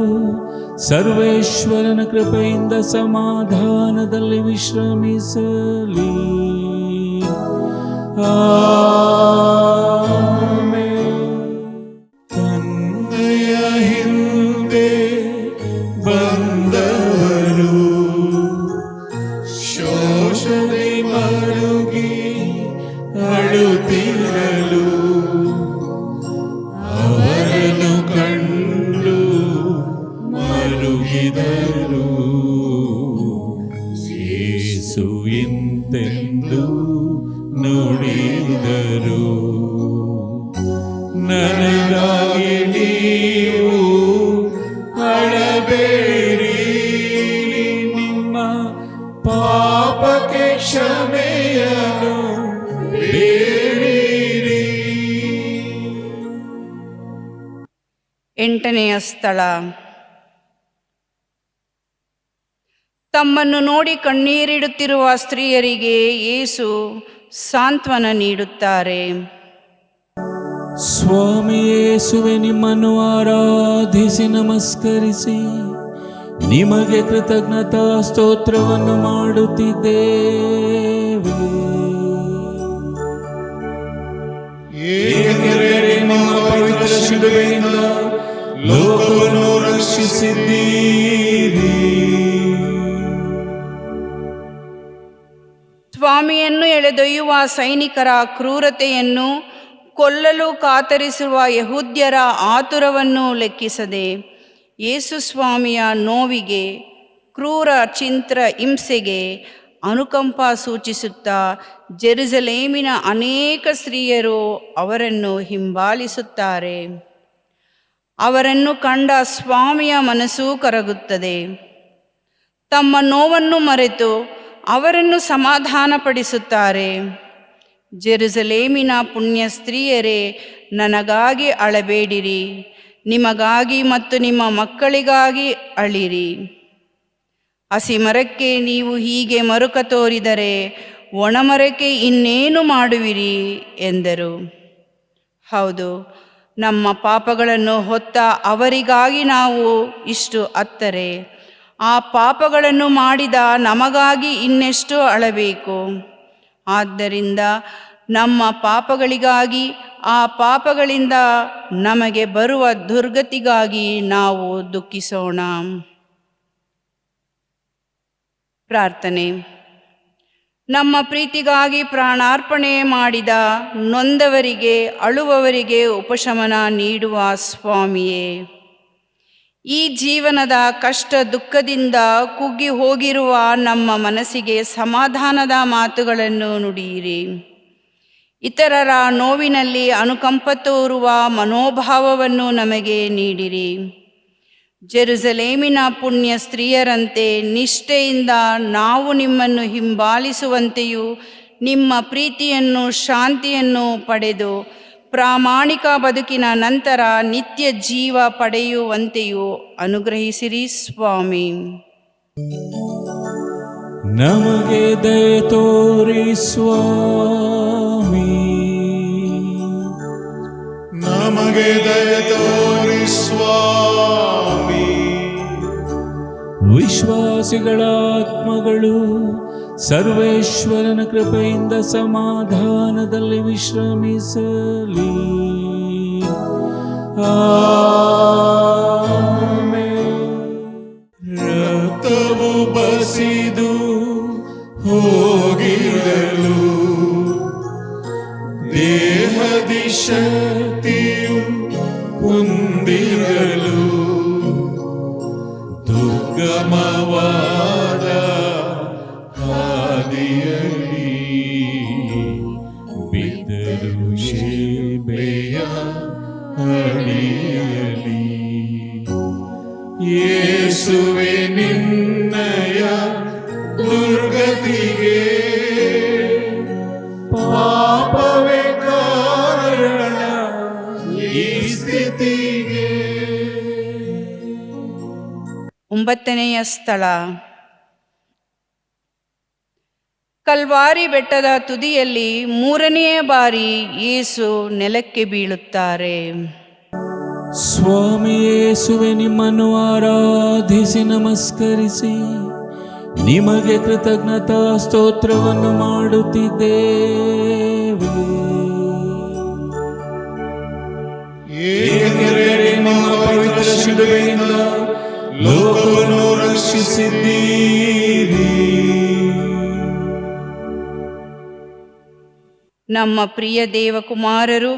ಸರ್ವೇಶ್ವರನ ಕೃಪೆಯಿಂದ ಸಮಾಧಾನದಲ್ಲಿ ವಿಶ್ರಮಿಸಲಿ. ಆಮೆನ್. ತಂದೆಯ ಹಿಂದೆ ಬಂದವರು ಶೋಷಣೆ ಮರುಗಿ ಅಳುತ್ತಿರಲು ಅವರನ್ನು ಕಂಡು ಮರುಗಿದರು. ಯೇಸು ಇಂತೆಂದು ನುಡಿದರು, ನನಗಾಗಿ ನೀವು ಅಳಬೇಡಿರಿ, ನಿಮ್ಮ ಪಾಪಕ್ಕೆ ಕ್ಷಮೆಯನ್ನು ಬೇಡಿರಿ. ಎಂಟನೆಯ ಸ್ಥಳ, ತಮ್ಮನ್ನು ನೋಡಿ ಕಣ್ಣೀರಿಡುತ್ತಿರುವ ಸ್ತ್ರೀಯರಿಗೆ ಯೇಸು ಸಾಂತ್ವನ ನೀಡುತ್ತಾರೆ. ಸ್ವಾಮಿ ಯೇಸುವೆ, ನಿಮ್ಮನ್ನು ಆರಾಧಿಸಿ ನಮಸ್ಕರಿಸಿ ನಿಮಗೆ ಕೃತಜ್ಞತಾ ಸ್ತೋತ್ರವನ್ನು ಮಾಡುತ್ತಿದ್ದೇವೆ. ಏಕೆಂದರೆ ನಿಮ್ಮ ಪವಿತ್ರ ಶಿಲುಬೆಯಿಂದ ಲೋಕವನ್ನು ರಕ್ಷಿಸಿದ್ದೀರಿ. ಸ್ವಾಮಿಯನ್ನು ಎಳೆದೊಯ್ಯುವ ಸೈನಿಕರ ಕ್ರೂರತೆಯನ್ನು, ಕೊಲ್ಲಲು ಕಾತರಿಸುವ ಯಹೂದ್ಯರ ಆತುರವನ್ನು ಲೆಕ್ಕಿಸದೆ ಯೇಸು ಸ್ವಾಮಿಯ ನೋವಿಗೆ, ಕ್ರೂರ ಚಿಂತ್ರ ಹಿಂಸೆಗೆ ಅನುಕಂಪ ಸೂಚಿಸುತ್ತಾ ಜೆರುಸಲೇಮಿನ ಅನೇಕ ಸ್ತ್ರೀಯರು ಅವರನ್ನು ಹಿಂಬಾಲಿಸುತ್ತಾರೆ. ಅವರನ್ನು ಕಂಡ ಸ್ವಾಮಿಯ ಮನಸ್ಸು ಕರಗುತ್ತದೆ. ತಮ್ಮ ನೋವನ್ನು ಮರೆತು ಅವರನ್ನು ಸಮಾಧಾನಪಡಿಸುತ್ತಾರೆ. ಜೆರುಸಲೇಮಿನ ಪುಣ್ಯ ಸ್ತ್ರೀಯರೇ, ನನಗಾಗಿ ಅಳಬೇಡಿರಿ, ನಿಮಗಾಗಿ ಮತ್ತು ನಿಮ್ಮ ಮಕ್ಕಳಿಗಾಗಿ ಅಳಿರಿ. ಹಸಿ ಮರಕ್ಕೆ ನೀವು ಹೀಗೆ ಮರುಕ ತೋರಿದರೆ ಒಣಮರಕ್ಕೆ ಇನ್ನೇನು ಮಾಡುವಿರಿ ಎಂದರು. ಹೌದು, ನಮ್ಮ ಪಾಪಗಳನ್ನು ಹೊತ್ತ ಅವರಿಗಾಗಿ ನಾವು ಇಷ್ಟು ಅತ್ತರೆ ಆ ಪಾಪಗಳನ್ನು ಮಾಡಿದ ನಮಗಾಗಿ ಇನ್ನೆಷ್ಟು ಅಳಬೇಕು. ಆದ್ದರಿಂದ ನಮ್ಮ ಪಾಪಗಳಿಗಾಗಿ, ಆ ಪಾಪಗಳಿಂದ ನಮಗೆ ಬರುವ ದುರ್ಗತಿಗಾಗಿ ನಾವು ದುಃಖಿಸೋಣ. ಪ್ರಾರ್ಥನೆ. ನಮ್ಮ ಪ್ರೀತಿಗಾಗಿ ಪ್ರಾಣಾರ್ಪಣೆ ಮಾಡಿದ ನೊಂದವರಿಗೆ, ಅಳುವವರಿಗೆ ಉಪಶಮನ ನೀಡುವ ಸ್ವಾಮಿಯೇ, ಈ ಜೀವನದ ಕಷ್ಟ ದುಃಖದಿಂದ ಕುಗ್ಗಿ ಹೋಗಿರುವ ನಮ್ಮ ಮನಸ್ಸಿಗೆ ಸಮಾಧಾನದ ಮಾತುಗಳನ್ನು ನುಡಿಯಿರಿ. ಇತರರ ನೋವಿನಲ್ಲಿ ಅನುಕಂಪ ತೋರುವ ಮನೋಭಾವವನ್ನು ನಮಗೆ ನೀಡಿರಿ. ಜೆರುಸಲೇಮಿನ ಪುಣ್ಯ ಸ್ತ್ರೀಯರಂತೆ ನಿಷ್ಠೆಯಿಂದ ನಾವು ನಿಮ್ಮನ್ನು ಹಿಂಬಾಲಿಸುವಂತೆಯೂ ನಿಮ್ಮ ಪ್ರೀತಿಯನ್ನು, ಶಾಂತಿಯನ್ನು ಪಡೆದು ಪ್ರಾಮಾಣಿಕ ಬದುಕಿನ ನಂತರ ನಿತ್ಯ ಜೀವ ಪಡೆಯುವಂತೆಯೂ ಅನುಗ್ರಹಿಸಿರಿ ಸ್ವಾಮಿ. ನಮಗೆ ದಯೆ ತೋರಿ ಸ್ವಾಮಿ, ನಮಗೆ ದಯೆ ತೋರಿ ಸ್ವಾಮಿ. ವಿಶ್ವಾಸಿಗಳ ಆತ್ಮಗಳು ಸರ್ವೇಶ್ವರನ ಕೃಪೆಯಿಂದ ಸಮಾಧಾನದಲ್ಲಿ ವಿಶ್ರಮಿಸಲಿ. ರಕ್ತವು ಬಸಿದು ಹೋಗಿರಲು ದೇಹದಿ ಶಕ್ತಿಯು ಕುಂದಿರಲು ದುರ್ಗಮವಾದ ಹಾದಿಯಲ್ಲಿ ಬಿದ್ದರು ಶೇಬೆಯ ಅಡಿಯಲಿ. ಯೇಸುವೆ ನಿನ್ನಯ ದುರ್ಗತಿಗೆ ಪಾಪವೇ ಕಾರಣ ಈ ಸ್ಥಿತಿಗೆ. 9ನೆಯ ಸ್ಥಳ, ಕಲ್ವಾರಿ ಬೆಟ್ಟದ ತುದಿಯಲ್ಲಿ 3ನೇ ಬಾರಿ ಯೇಸು ನೆಲಕ್ಕೆ ಬೀಳುತ್ತಾರೆ. ಸ್ವಾಮಿ ಯೇಸುವೆ, ನಿಮ್ಮನ್ನು ಆರಾಧಿಸಿ ನಮಸ್ಕರಿಸಿ ನಿಮಗೆ ಕೃತಜ್ಞತಾ ಸ್ತೋತ್ರವನ್ನು ಮಾಡುತ್ತಿದ್ದೇವೆ. ಏಕೆಂದರೆ ನಿಮ್ಮ ಪವಿತ್ರ ಶಿಲುಬೆಯಿಂದ ಲೋಕವನ್ನು ರಕ್ಷಿಸಿದ್ದೀರಿ. ನಮ್ಮ ಪ್ರಿಯ ದೇವಕುಮಾರರು,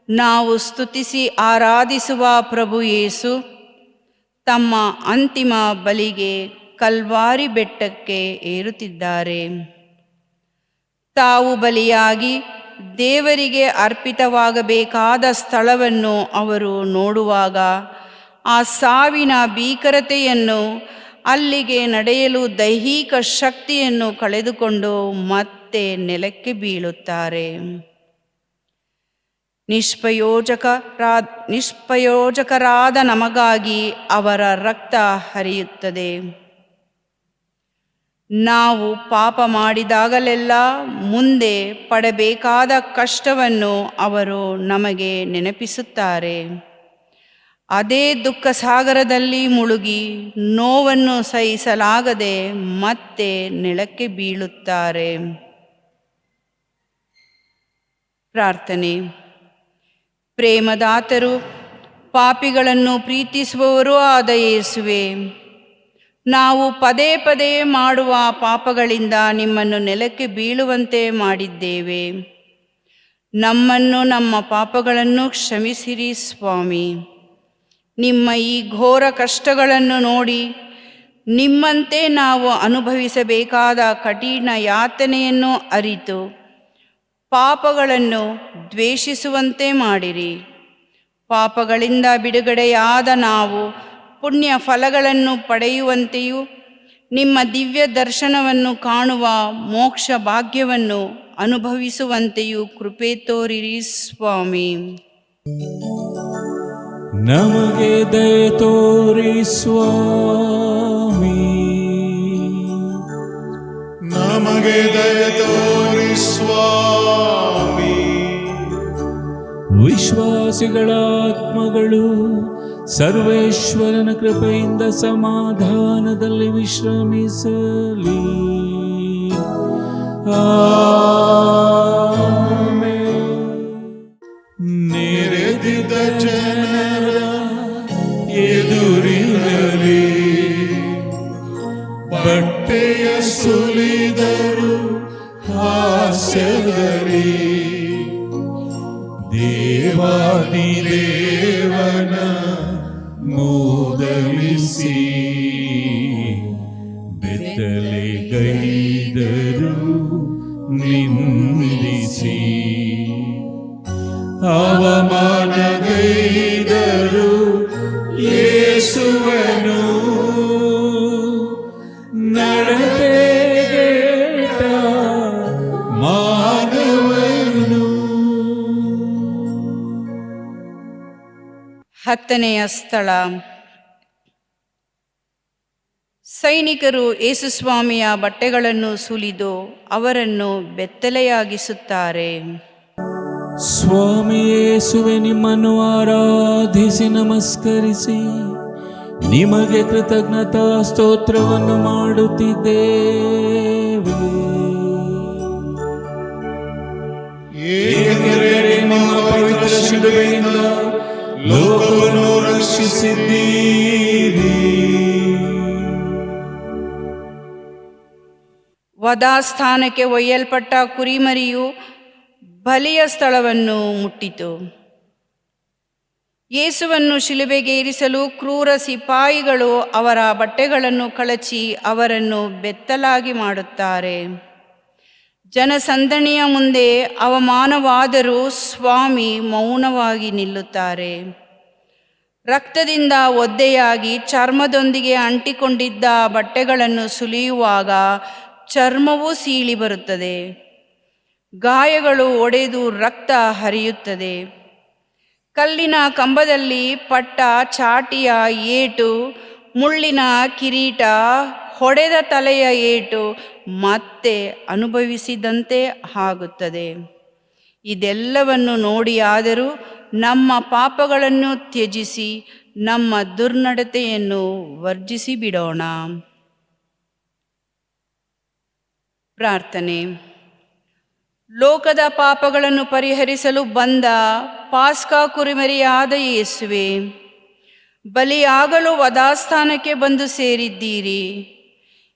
ನಾವು ಸ್ತುತಿಸಿ ಆರಾಧಿಸುವ ಪ್ರಭು ಯೇಸು ತಮ್ಮ ಅಂತಿಮ ಬಲಿಗೆ ಕಲ್ವಾರಿ ಬೆಟ್ಟಕ್ಕೆ ಏರುತ್ತಿದ್ದಾರೆ. ತಾವು ಬಲಿಯಾಗಿ ದೇವರಿಗೆ ಅರ್ಪಿತವಾಗಬೇಕಾದ ಸ್ಥಳವನ್ನು ಅವರು ನೋಡುವಾಗ ಆ ಸಾವಿನ ಭೀಕರತೆಯನ್ನು, ಅಲ್ಲಿಗೆ ನಡೆಯಲು ದೈಹಿಕ ಶಕ್ತಿಯನ್ನು ಕಳೆದುಕೊಂಡು ಮತ್ತೆ ನೆಲಕ್ಕೆ ಬೀಳುತ್ತಾರೆ. ನಿಷ್ಪ್ರಯೋಜಕರಾದ ನಮಗಾಗಿ ಅವರ ರಕ್ತ ಹರಿಯುತ್ತದೆ. ನಾವು ಪಾಪ ಮಾಡಿದಾಗಲೆಲ್ಲ ಮುಂದೆ ಪಡಬೇಕಾದ ಕಷ್ಟವನ್ನು ಅವರು ನಮಗೆ ನೆನಪಿಸುತ್ತಾರೆ. ಅದೇ ದುಃಖ ಸಾಗರದಲ್ಲಿ ಮುಳುಗಿ ನೋವನ್ನು ಸಹಿಸಲಾಗದೆ ಮತ್ತೆ ನೆಲಕ್ಕೆ ಬೀಳುತ್ತಾರೆ. ಪ್ರಾರ್ಥನೆ. ಪ್ರೇಮದಾತರು, ಪಾಪಿಗಳನ್ನು ಪ್ರೀತಿಸುವವರೂ ಆದ ಯೇಸುವೆ, ನಾವು ಪದೇ ಪದೇ ಮಾಡುವ ಪಾಪಗಳಿಂದ ನಿಮ್ಮನ್ನು ನೆಲಕ್ಕೆ ಬೀಳುವಂತೆ ಮಾಡಿದ್ದೇವೆ. ನಮ್ಮನ್ನು, ನಮ್ಮ ಪಾಪಗಳನ್ನು ಕ್ಷಮಿಸಿರಿ ಸ್ವಾಮಿ. ನಿಮ್ಮ ಈ ಘೋರ ಕಷ್ಟಗಳನ್ನು ನೋಡಿ ನಿಮ್ಮಂತೆ ನಾವು ಅನುಭವಿಸಬೇಕಾದ ಕಠಿಣ ಯಾತನೆಯನ್ನು ಅರಿತು ಪಾಪಗಳನ್ನು ದ್ವೇಷಿಸುವಂತೆ ಮಾಡಿರಿ. ಪಾಪಗಳಿಂದ ಬಿಡುಗಡೆಯಾದ ನಾವು ಪುಣ್ಯ ಫಲಗಳನ್ನು ಪಡೆಯುವಂತೆಯೂ ನಿಮ್ಮ ದಿವ್ಯ ದರ್ಶನವನ್ನು ಕಾಣುವ ಮೋಕ್ಷ ಭಾಗ್ಯವನ್ನು ಅನುಭವಿಸುವಂತೆಯೂ ಕೃಪೆ ತೋರಿರಿ ಸ್ವಾಮಿ. ನಮಗೆ ದಯೆ ತೋರಿ ಸ್ವಾಮಿ. ನಮಗೆ ದಯೆ ತೋರಿ ಸ್ವಾಮಿ. ವಿಶ್ವಾಸಿಗಳ ಆತ್ಮಗಳು ಸರ್ವೇಶ್ವರನ ಕೃಪೆಯಿಂದ ಸಮಾಧಾನದಲ್ಲಿ ವಿಶ್ರಮಿಸಲಿ. ಆಮೆನ್. ನೆರೆದಿದ್ದ ಜನರ ಎದುರಿನಲ್ಲಿ ಬಟ್ಟೆಯ ಸುಲಿದರು ಹಾಸ್ಯದಲ್ಲಿ. ದೇವಾದಿದೇವನ ಮೂದಲಿಸಿ ಬೆತ್ತಲೆಗೈದರು ನಿಂದಿಸಿ. ಅವಮಾನಗೈದರು ಯೇಸುವನು. ನಡತೆಗೆಟ್ಟ ಮಾನವನು. 10ನೆಯ ಸ್ಥಳ. ಸೈನಿಕರು ಯೇಸುಸ್ವಾಮಿಯ ಬಟ್ಟೆಗಳನ್ನು ಸುಲಿದು ಅವರನ್ನು ಬೆತ್ತಲೆಯಾಗಿಸುತ್ತಾರೆ. ಸ್ವಾಮಿ ಯೇಸುವೆ, ನಿಮ್ಮನ್ನು ಆರಾಧಿಸಿ ನಮಸ್ಕರಿಸಿ ನಿಮಗೆ ಕೃತಜ್ಞತಾ ಸ್ತೋತ್ರವನ್ನು ಮಾಡುತ್ತಿದ್ದೇವೆ. ಏಕೆಂದರೆ ನಿಮ್ಮ ಪವಿತ್ರ ಶಿಲುಬೆಯಿಂದ ಲೋಕವನ್ನು ರಕ್ಷಿಸಿದ್ದೀರಿ. ವಧಾಸ್ಥಾನಕ್ಕೆ ಒಯ್ಯಲ್ಪಟ್ಟ ಕುರಿಮರಿಯು ಬಲಿಯ ಸ್ಥಳವನ್ನು ಮುಟ್ಟಿತು. ಯೇಸುವನ್ನು ಶಿಲುಬೆಗೇರಿಸಲು ಕ್ರೂರ ಸಿಪಾಯಿಗಳು ಅವರ ಬಟ್ಟೆಗಳನ್ನು ಕಳಚಿ ಅವರನ್ನು ಬೆತ್ತಲಾಗಿ ಮಾಡುತ್ತಾರೆ. ಜನಸಂದಣಿಯ ಮುಂದೆ ಅವಮಾನವಾದರೂ ಸ್ವಾಮಿ ಮೌನವಾಗಿ ನಿಲ್ಲುತ್ತಾರೆ. ರಕ್ತದಿಂದ ಒದ್ದೆಯಾಗಿ ಚರ್ಮದೊಂದಿಗೆ ಅಂಟಿಕೊಂಡಿದ್ದ ಬಟ್ಟೆಗಳನ್ನು ಸುಲಿಯುವಾಗ ಚರ್ಮವೂ ಸೀಳಿ ಬರುತ್ತದೆ. ಗಾಯಗಳು ಒಡೆದು ರಕ್ತ ಹರಿಯುತ್ತದೆ. ಕಲ್ಲಿನ ಕಂಬದಲ್ಲಿ ಪಟ್ಟ ಚಾಟಿಯ ಏಟು, ಮುಳ್ಳಿನ ಕಿರೀಟ, ಹೊಡೆದ ತಲೆಯ ಏಟು ಮತ್ತೆ ಅನುಭವಿಸಿದಂತೆ ಆಗುತ್ತದೆ. ಇದೆಲ್ಲವನ್ನು ನೋಡಿಯಾದರೂ ನಮ್ಮ ಪಾಪಗಳನ್ನು ತ್ಯಜಿಸಿ ನಮ್ಮ ದುರ್ನಡತೆಯನ್ನು ವರ್ಜಿಸಿ ಬಿಡೋಣ. ಪ್ರಾರ್ಥನೆ. ಲೋಕದ ಪಾಪಗಳನ್ನು ಪರಿಹರಿಸಲು ಬಂದ ಪಾಸ್ಕಾ ಕುರಿಮರಿಯಾದ ಯೇಸುವೆ, ಬಲಿಯಾಗಲು ವಧಾಸ್ಥಾನಕ್ಕೆ ಬಂದು ಸೇರಿದ್ದೀರಿ.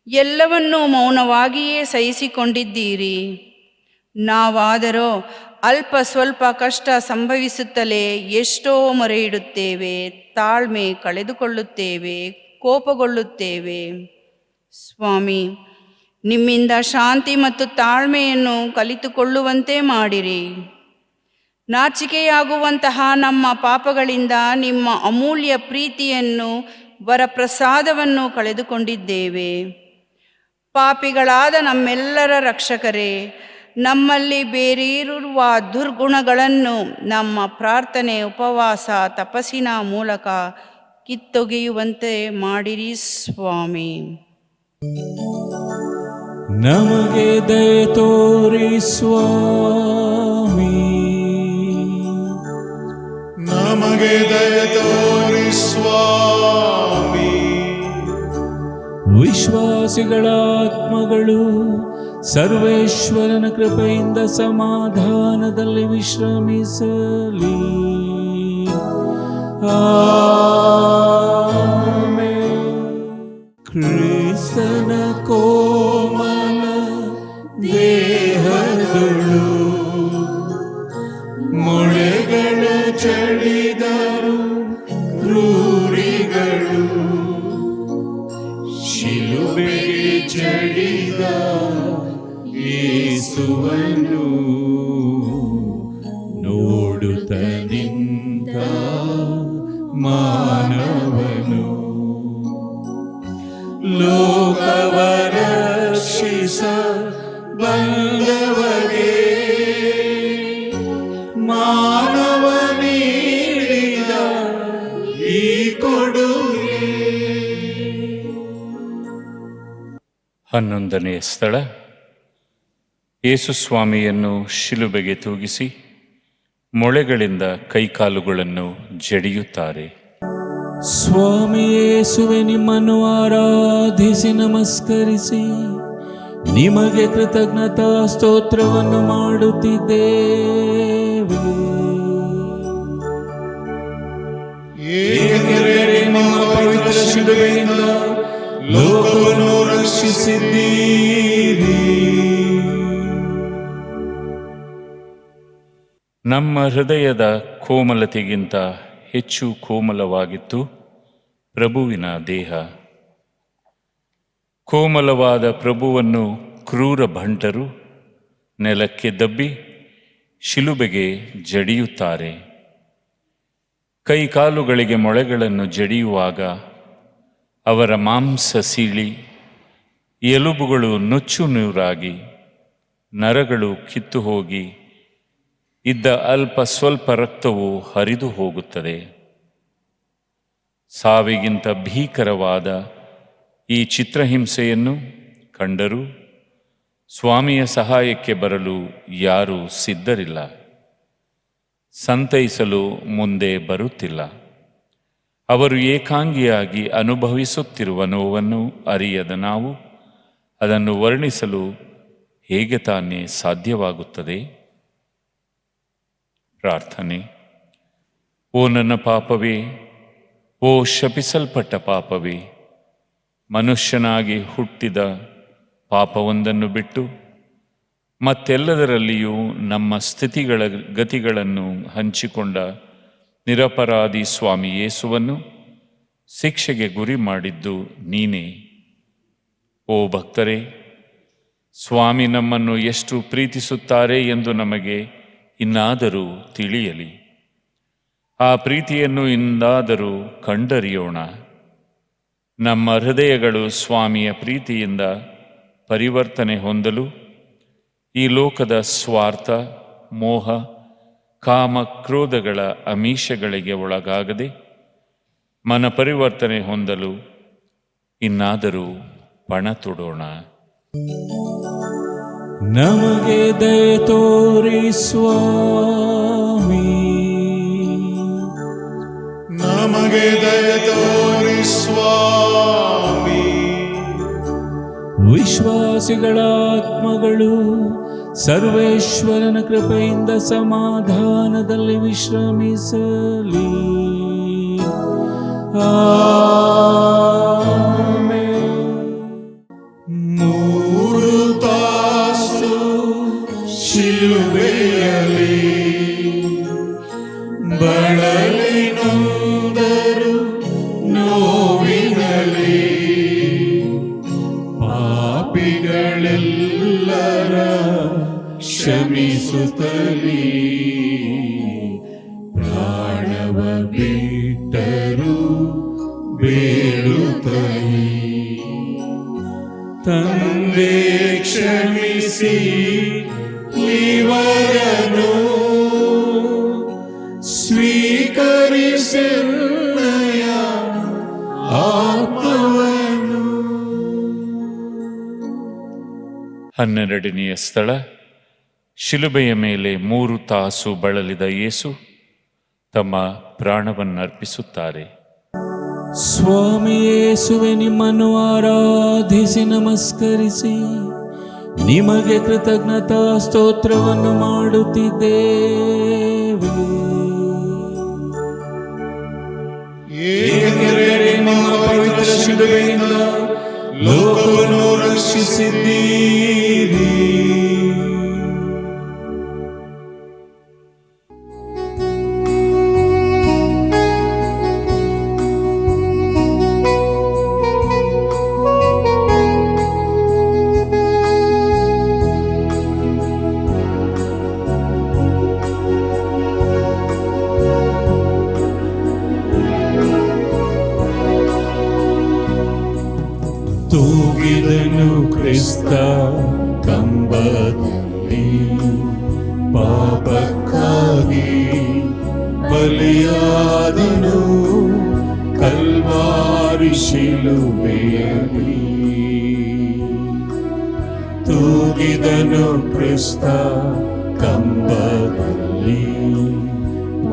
ಎಲ್ಲವನ್ನೂ ಮೌನವಾಗಿಯೇ ಸಹಿಸಿಕೊಂಡಿದ್ದೀರಿ. ನಾವಾದರೋ ಅಲ್ಪ ಸ್ವಲ್ಪ ಕಷ್ಟ ಸಂಭವಿಸುತ್ತಲೇ ಎಷ್ಟೋ ಮೊರೆ ಇಡುತ್ತೇವೆ, ತಾಳ್ಮೆ ಕಳೆದುಕೊಳ್ಳುತ್ತೇವೆ, ಕೋಪಗೊಳ್ಳುತ್ತೇವೆ. ಸ್ವಾಮಿ, ನಿಮ್ಮಿಂದ ಶಾಂತಿ ಮತ್ತು ತಾಳ್ಮೆಯನ್ನು ಕಲಿತುಕೊಳ್ಳುವಂತೆ ಮಾಡಿರಿ. ನಾಚಿಕೆಯಾಗುವಂತಹ ನಮ್ಮ ಪಾಪಗಳಿಂದ ನಿಮ್ಮ ಅಮೂಲ್ಯ ಪ್ರೀತಿಯನ್ನು, ವರಪ್ರಸಾದವನ್ನು ಕಳೆದುಕೊಂಡಿದ್ದೇವೆ. ಪಾಪಿಗಳಾದ ನಮ್ಮೆಲ್ಲರ ರಕ್ಷಕರೇ, ನಮ್ಮಲ್ಲಿ ಬೇರೇರುವ ದುರ್ಗುಣಗಳನ್ನು ನಮ್ಮ ಪ್ರಾರ್ಥನೆ, ಉಪವಾಸ, ತಪಸ್ಸಿನ ಮೂಲಕ ಕಿತ್ತೊಗೆಯುವಂತೆ ಮಾಡಿರಿ ಸ್ವಾಮಿ. ನಮಗೆ ದಯೆ ತೋರಿ ಸ್ವಾಮಿ. ನಮಗೆ ದಯೆ ತೋರಿ ಸ್ವಾಮಿ. ವಿಶ್ವಾಸಿಗಳ ಆತ್ಮಗಳು ಸರ್ವೇಶ್ವರನ ಕೃಪೆಯಿಂದ ಸಮಾಧಾನದಲ್ಲಿ ವಿಶ್ರಮಿಸಲಿ. ಆಮೆನ್. ಕ್ರಿಸ್ತನ ಕೋಮಲ ದೇಹದೊಳು ಮೊಳೆಗಳು ಚಳಿದರು ಕ್ರೂರಿಗಳು, ಶಿಲುಬೆಗೆ ಚಳಿದ ಯೇಸುವನ್ನು ನೋಡುತ್ತ ನಿಂತ ಮಾನವನು. ಲೋಕವ ರಕ್ಷಿಸ ಬಂದವನೇ, ಮಾನವ ನೀಡಿದ ಕೊಡುಗೆ. 11ನೇ ಸ್ಥಳ, ಯೇಸು ಸ್ವಾಮಿಯನ್ನು ಶಿಲುಬೆಗೆ ತೂಗಿಸಿ ಮೊಳೆಗಳಿಂದ ಕೈಕಾಲುಗಳನ್ನು ಜಡಿಯುತ್ತಾರೆ. ಸ್ವಾಮಿ ಯೇಸುವೆ, ನಿಮ್ಮನ್ನು ಆರಾಧಿಸಿ ನಮಸ್ಕರಿಸಿ ನಿಮಗೆ ಕೃತಜ್ಞತಾ ಸ್ತೋತ್ರವನ್ನು ಮಾಡುತ್ತಿದ್ದೇವೆ. ಏಕೆಂದರೆ ನಿಮ್ಮ ಪವಿತ್ರ ಶಿಲುಬೆಯಿಂದ ಲೋಕವನ್ನು ರಕ್ಷಿಸಿದ್ದೀರಿ. ನಮ್ಮ ಹೃದಯದ ಕೋಮಲತೆಗಿಂತ ಹೆಚ್ಚು ಕೋಮಲವಾಗಿತ್ತು ಪ್ರಭುವಿನ ದೇಹ. ಕೋಮಲವಾದ ಪ್ರಭುವನ್ನು ಕ್ರೂರ ಭಂಟರು ನೆಲಕ್ಕೆ ದಬ್ಬಿ ಶಿಲುಬೆಗೆ ಜಡಿಯುತ್ತಾರೆ. ಕೈಕಾಲುಗಳಿಗೆ ಮೊಳೆಗಳನ್ನು ಜಡಿಯುವಾಗ ಅವರ ಮಾಂಸ ಸೀಳಿ ಎಲುಬುಗಳು ನುಚ್ಚು ನೂರಾಗಿ ನರಗಳು ಕಿತ್ತು ಹೋಗಿ ಇದ್ದ ಅಲ್ಪ ಸ್ವಲ್ಪ ರಕ್ತವು ಹರಿದು ಹೋಗುತ್ತದೆ. ಸಾವಿಗಿಂತ ಭೀಕರವಾದ ಈ ಚಿತ್ರಹಿಂಸೆಯನ್ನು ಕಂಡರೂ ಸ್ವಾಮಿಯ ಸಹಾಯಕ್ಕೆ ಬರಲು ಯಾರೂ ಸಿದ್ಧರಿಲ್ಲ, ಸಂತೈಸಲು ಮುಂದೆ ಬರುತ್ತಿಲ್ಲ. ಅವರು ಏಕಾಂಗಿಯಾಗಿ ಅನುಭವಿಸುತ್ತಿರುವ ನೋವನ್ನು ಅರಿಯದ ನಾವು ಅದನ್ನು ವರ್ಣಿಸಲು ಹೇಗೆ ತಾನೇ ಸಾಧ್ಯವಾಗುತ್ತದೆ? ಪ್ರಾರ್ಥನೆ. ಓ ನನ್ನ ಪಾಪವೇ, ಓ ಶಪಿಸಲ್ಪಟ್ಟ ಪಾಪವೇ, ಮನುಷ್ಯನಾಗಿ ಹುಟ್ಟಿದ ಪಾಪವೊಂದನ್ನು ಬಿಟ್ಟು ಮತ್ತೆಲ್ಲದರಲ್ಲಿಯೂ ನಮ್ಮ ಸ್ಥಿತಿಗಳ ಗತಿಗಳನ್ನು ಹಂಚಿಕೊಂಡ ನಿರಪರಾಧಿ ಸ್ವಾಮಿ ಯೇಸುವನ್ನು ಶಿಕ್ಷೆಗೆ ಗುರಿ ಮಾಡಿದ್ದು ನೀನೇ. ಓ ಭಕ್ತರೇ, ಸ್ವಾಮಿ ನಮ್ಮನ್ನು ಎಷ್ಟು ಪ್ರೀತಿಸುತ್ತಾರೆ ಎಂದು ನಮಗೆ ಇನ್ನಾದರೂ ತಿಳಿಯಲಿ. ಆ ಪ್ರೀತಿಯನ್ನು ಇಂದಾದರೂ ಕಂಡರಿಯೋಣ. ನಮ್ಮ ಹೃದಯಗಳು ಸ್ವಾಮಿಯ ಪ್ರೀತಿಯಿಂದ ಪರಿವರ್ತನೆ ಹೊಂದಲು ಈ ಲೋಕದ ಸ್ವಾರ್ಥ, ಮೋಹ, ಕಾಮ, ಕ್ರೋಧಗಳ ಅಮೀಷಗಳಿಗೆ ಒಳಗಾಗದೆ ಮನ ಪರಿವರ್ತನೆ ಹೊಂದಲು ಇನ್ನಾದರೂ ಪಣ ತೊಡೋಣ. ನಮಗೆ ದಯೆ ತೋರಿ ಸ್ವಾಮಿ, ನಮಗೆ ದಯೆ ತೋರಿ ಸ್ವಾಮಿ. ವಿಶ್ವಾಸಿಗಳ ಆತ್ಮಗಳು ಸರ್ವೇಶ್ವರನ ಕೃಪೆಯಿಂದ ಸಮಾಧಾನದಲ್ಲಿ ವಿಶ್ರಮಿಸಲಿ. ಮೂರು ತಾಸು ಶಿಲುಬೆಯಲ್ಲಿ ಬಳಲಿ ನೊಂದರು ನೋವಿನಲಿ, ಪಾಪಿಗಳೆಲ್ಲರ ಕ್ಷಮಿಸುತ್ತಲೀ ಪ್ರಾಣವ ಬಿಟ್ಟರು ಬೇಡುತ್ತಲೀ. ತಂದೆ ಕ್ಷಮಿಸಿ ಇವರನ್ನು ಸ್ವೀಕರಿಸೆನ್ನಯ ಆತ್ಮವನ್ನು. 12ನೇ ಸ್ಥಳ, ಶಿಲುಬೆಯ ಮೇಲೆ 3 ತಾಸು ಬಳಲಿದ ಯೇಸು ತಮ್ಮ ಪ್ರಾಣವನ್ನರ್ಪಿಸುತ್ತಾರೆ. ಸ್ವಾಮಿ ಯೇಸುವೆ, ನಿಮ್ಮನ್ನು ಆರಾಧಿಸಿ ನಮಸ್ಕರಿಸಿ ನಿಮಗೆ ಕೃತಜ್ಞತಾ ಸ್ತೋತ್ರವನ್ನು ಮಾಡುತ್ತಿದ್ದೇವೆ. ಏಕೆಂದರೆ ನಿಮ್ಮ ಪವಿತ್ರ ಶಿಲುಬೆಯಿಂದ ಲೋಕವನ್ನು ರಕ್ಷಿಸಿದ್ದೀರಿ. ತೂಗಿದನು ಕ್ರಿಸ್ತ ಕಂಬದಲ್ಲಿ, ಪಾಪಕ್ಕಾಗಿ ಬಲಿಯಾದನು ಶಿಲುಬೆಯಲ್ಲಿ ತೂಗಿದನು ಕ್ರಿಸ್ತ ಕಂಬದಲ್ಲಿ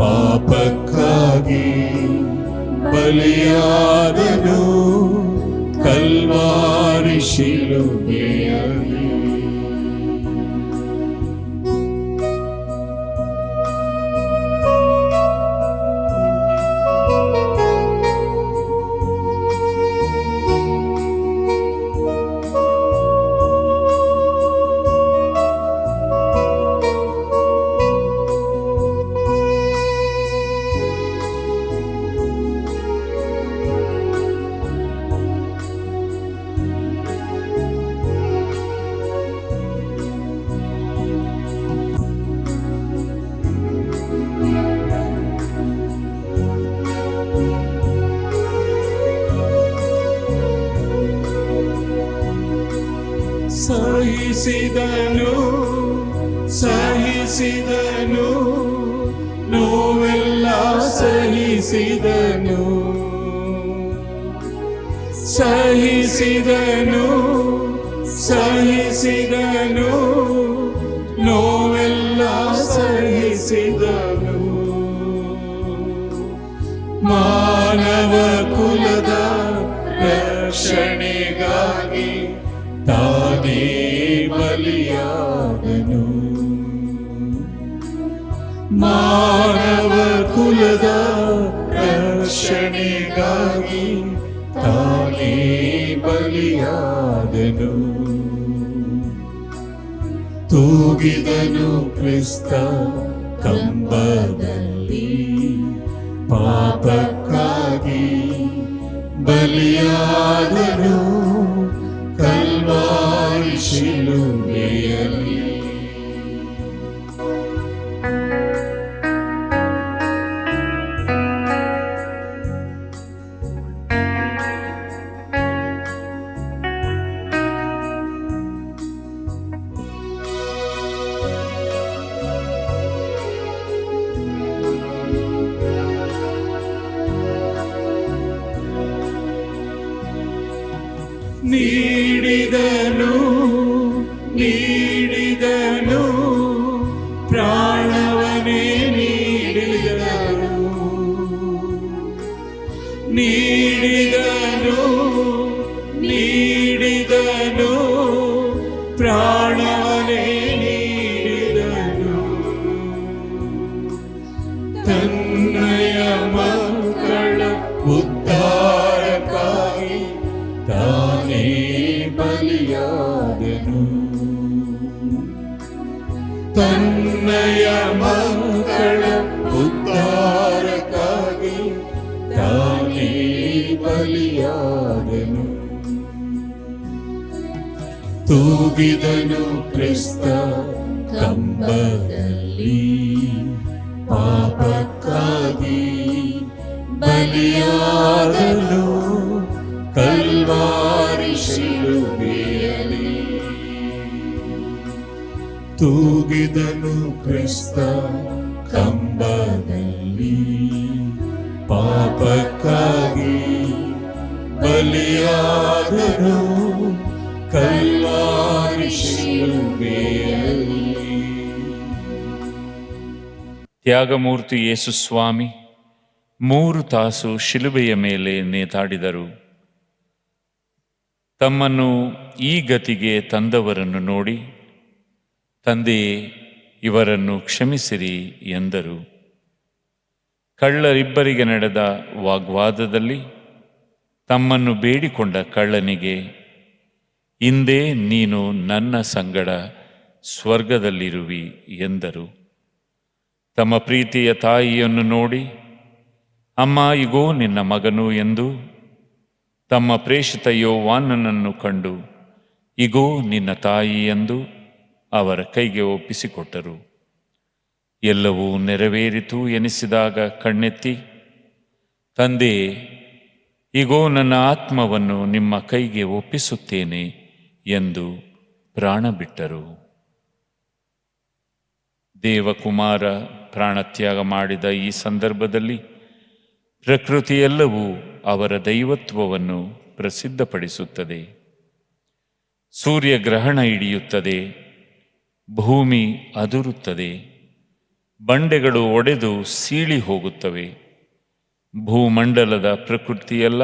ಪಾಪಕ್ಕಾಗಿ ಬಲಿಯಾದನು ಕಲ್ವಾರಿ ಶಿಲುಬೆಯಲ್ಲಿ. ಸಹಿಸಿದನು ಸಹಿಸಿದನು ನೋವೆಲ್ಲ ಸಹಿಸಿದನು ಸಹಿಸಿದನು ಸಹಿಸಿದನು ನೋವೆಲ್ಲ ಸಹಿಸಿದನು ಮಾನವ ಕುಲದ ರಕ್ಷಣೆಗಾಗಿ ತಾನೇ ಬಲಿಯಾದನು ಮಾನವ ಕುಲದ ರಕ್ಷಣೆಗಾಗಿ ತಾನೇ ಬಲಿಯಾದನು ತೂಗಿದನು ಕ್ರಿಸ್ತ ಕಂಬದಲ್ಲಿ ಪಾಪಕ್ಕಾಗಿ ಬಲಿಯಾದನು ಕಲ್ವಾರಿ ಶಿಲುಬೆಯಲ್ಲಿ. ನೀಡಿದನು ನೀಡಿದನು ಪ್ರಾಣವನೇ ನೀಡಿದನು ನೀಡಿದನು ನೀಡಿದನು ಪ್ರಾಣವನೇ ನೀಡಿದನು ತನ್ನಯ ಮಕ್ಕಳ ಉದ್ಧಾರಕ್ಕಾಗಿ ತಾನೇ ಬಲಿಯಾದನು ತನ್ನಯ ಮಕ್ಕಳ ಉದ್ಧಾರಕ್ಕಾಗಿ ತಾನೇ ಬಲಿಯಾದನು ತೂಗಿದನು ಕ್ರಿಸ್ತ ಕಂಬದಲ್ಲಿ ಪಾಪಕ್ಕಾಗಿ ಬಲಿಯಾದನು ಕಲ್ವಾರಿ ಶಿಲುಬೆಯಲ್ಲಿ ತೂಗಿದನು ಕ್ರಿಸ್ತ ಕಂಬದಲ್ಲಿ ಪಾಪಕ್ಕಾಗಿ ಬಲಿಯಾದನು ಕಲ್ವಾರಿ ಶಿಲುಬೆಯಲ್ಲಿ. ತ್ಯಾಗಮೂರ್ತಿ ಯೇಸು ಸ್ವಾಮಿ 3 ತಾಸು ಶಿಲುಬೆಯ ಮೇಲೆ ನೇತಾಡಿದರು. ತಮ್ಮನ್ನು ಈ ಗತಿಗೆ ತಂದವರನ್ನು ನೋಡಿ, ತಂದೆಯೇ, ಇವರನ್ನು ಕ್ಷಮಿಸಿರಿ ಎಂದರು. ಕಳ್ಳರಿಬ್ಬರಿಗೆ ನಡೆದ ವಾಗ್ವಾದದಲ್ಲಿ ತಮ್ಮನ್ನು ಬೇಡಿಕೊಂಡ ಕಳ್ಳನಿಗೆ, ಇಂದೇ ನೀನು ನನ್ನ ಸಂಗಡ ಸ್ವರ್ಗದಲ್ಲಿರುವಿ ಎಂದರು. ತಮ್ಮ ಪ್ರೀತಿಯ ತಾಯಿಯನ್ನು ನೋಡಿ, ಅಮ್ಮ, ಇಗೋ ನಿನ್ನ ಮಗನು ಎಂದು ತಮ್ಮ ಪ್ರೇಷಿತ ಯೋವಾನನನ್ನು ಕಂಡು, ಇಗೋ ನಿನ್ನ ತಾಯಿ ಎಂದು ಅವರ ಕೈಗೆ ಒಪ್ಪಿಸಿಕೊಟ್ಟರು. ಎಲ್ಲವೂ ನೆರವೇರಿತು ಎನಿಸಿದಾಗ ಕಣ್ಣೆತ್ತಿ, ತಂದೆಯೇ, ಇಗೋ ನನ್ನ ಆತ್ಮವನ್ನು ನಿಮ್ಮ ಕೈಗೆ ಒಪ್ಪಿಸುತ್ತೇನೆ ಎಂದು ಪ್ರಾಣ ಬಿಟ್ಟರು. ದೇವಕುಮಾರ ಪ್ರಾಣತ್ಯಾಗ ಮಾಡಿದ ಈ ಸಂದರ್ಭದಲ್ಲಿ ಪ್ರಕೃತಿಯೆಲ್ಲವೂ ಅವರ ದೈವತ್ವವನ್ನು ಪ್ರಸಿದ್ಧಪಡಿಸುತ್ತದೆ. ಸೂರ್ಯಗ್ರಹಣ ಹಿಡಿಯುತ್ತದೆ, ಭೂಮಿ ಅದುರುತ್ತದೆ, ಬಂಡೆಗಳು ಒಡೆದು ಸೀಳಿ ಹೋಗುತ್ತವೆ. ಭೂಮಂಡಲದ ಪ್ರಕೃತಿಯೆಲ್ಲ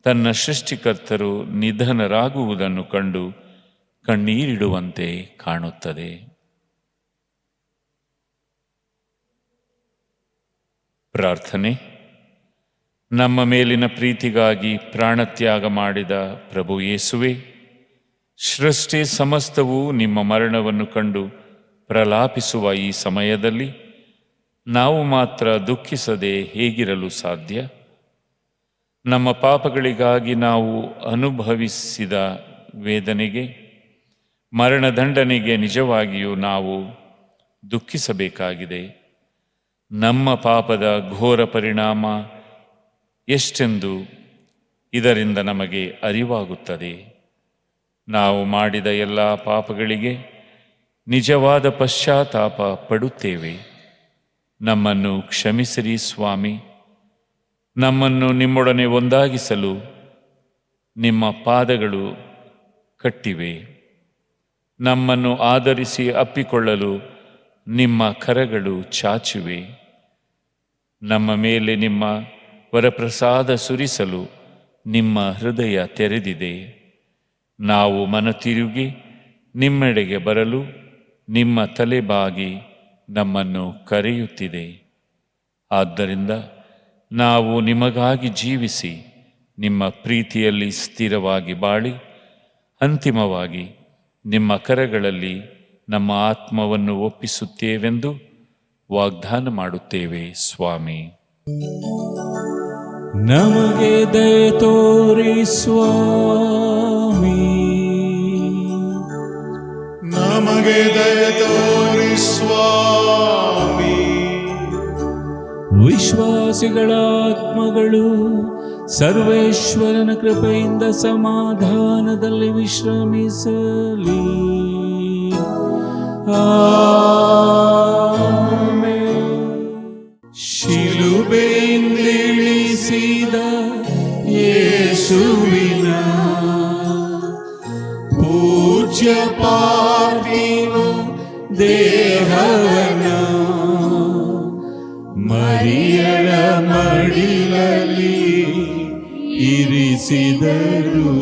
ತನ್ನ ಸೃಷ್ಟಿಕರ್ತರು ನಿಧನರಾಗುವುದನ್ನು ಕಂಡು ಕಣ್ಣೀರಿಡುವಂತೆ ಕಾಣುತ್ತದೆ. ಪ್ರಾರ್ಥನೆ. ನಮ್ಮ ಮೇಲಿನ ಪ್ರೀತಿಗಾಗಿ ಪ್ರಾಣತ್ಯಾಗ ಮಾಡಿದ ಪ್ರಭು ಯೇಸುವೆ, ಸೃಷ್ಟಿ ಸಮಸ್ತವೂ ನಿಮ್ಮ ಮರಣವನ್ನು ಕಂಡು ಪ್ರಲಾಪಿಸುವ ಈ ಸಮಯದಲ್ಲಿ ನಾವು ಮಾತ್ರ ದುಃಖಿಸದೆ ಹೇಗಿರಲು ಸಾಧ್ಯ? ನಮ್ಮ ಪಾಪಗಳಿಗಾಗಿ ನಾವು ಅನುಭವಿಸಿದ ವೇದನೆಗೆ, ಮರಣದಂಡನೆಗೆ ನಿಜವಾಗಿಯೂ ನಾವು ದುಃಖಿಸಬೇಕಾಗಿದೆ. ನಮ್ಮ ಪಾಪದ ಘೋರ ಪರಿಣಾಮ ಎಷ್ಟೆಂದು ಇದರಿಂದ ನಮಗೆ ಅರಿವಾಗುತ್ತದೆ. ನಾವು ಮಾಡಿದ ಎಲ್ಲ ಪಾಪಗಳಿಗೆ ನಿಜವಾದ ಪಶ್ಚಾತ್ತಾಪ ಪಡುತ್ತೇವೆ. ನಮ್ಮನ್ನು ಕ್ಷಮಿಸಿರಿ ಸ್ವಾಮಿ. ನಮ್ಮನ್ನು ನಿಮ್ಮೊಡನೆ ಒಂದಾಗಿಸಲು ನಿಮ್ಮ ಪಾದಗಳು ಕಟ್ಟಿವೆ. ನಮ್ಮನ್ನು ಆದರಿಸಿ ಅಪ್ಪಿಕೊಳ್ಳಲು ನಿಮ್ಮ ಕರಗಳು ಚಾಚಿವೆ. ನಮ್ಮ ಮೇಲೆ ನಿಮ್ಮ ವರಪ್ರಸಾದ ಸುರಿಸಲು ನಿಮ್ಮ ಹೃದಯ ತೆರೆದಿದೆ. ನಾವು ಮನತಿರುಗಿ ನಿಮ್ಮೆಡೆಗೆ ಬರಲು ನಿಮ್ಮ ತಲೆಬಾಗಿ ನಮ್ಮನ್ನು ಕರೆಯುತ್ತಿದೆ. ಆದ್ದರಿಂದ ನಾವು ನಿಮಗಾಗಿ ಜೀವಿಸಿ ನಿಮ್ಮ ಪ್ರೀತಿಯಲ್ಲಿ ಸ್ಥಿರವಾಗಿ ಬಾಳಿ ಅಂತಿಮವಾಗಿ ನಿಮ್ಮ ಕರಗಳಲ್ಲಿ ನಮ್ಮ ಆತ್ಮವನ್ನು ಒಪ್ಪಿಸುತ್ತೇವೆಂದು ವಾಗ್ದಾನ ಮಾಡುತ್ತೇವೆ ಸ್ವಾಮಿ. ನಮಗೆ ದಯೆ ತೋರಿ ಸ್ವಾಮಿ, ನಮಗೆ ದಯೆ ತೋರಿ ಸ್ವಾಮಿ. ವಿಶ್ವಾಸಿಗಳ ಆತ್ಮಗಳು ಸರ್ವೇಶ್ವರನ ಕೃಪೆಯಿಂದ ಸಮಾಧಾನದಲ್ಲಿ ವಿಶ್ರಮಿಸಲಿ. ಆಮೆನ್. ಶಿಲುಬೆಯಿಂದಿಳಿಸಿದ ಯೇಸುವಿನ ಪೂಜ್ಯ ಪಾರ್ಥಿವ ದೇಹವನ ಮರಿಯಳ ಮಡಿಲಲ್ಲಿ ಇರಿಸಿದರು.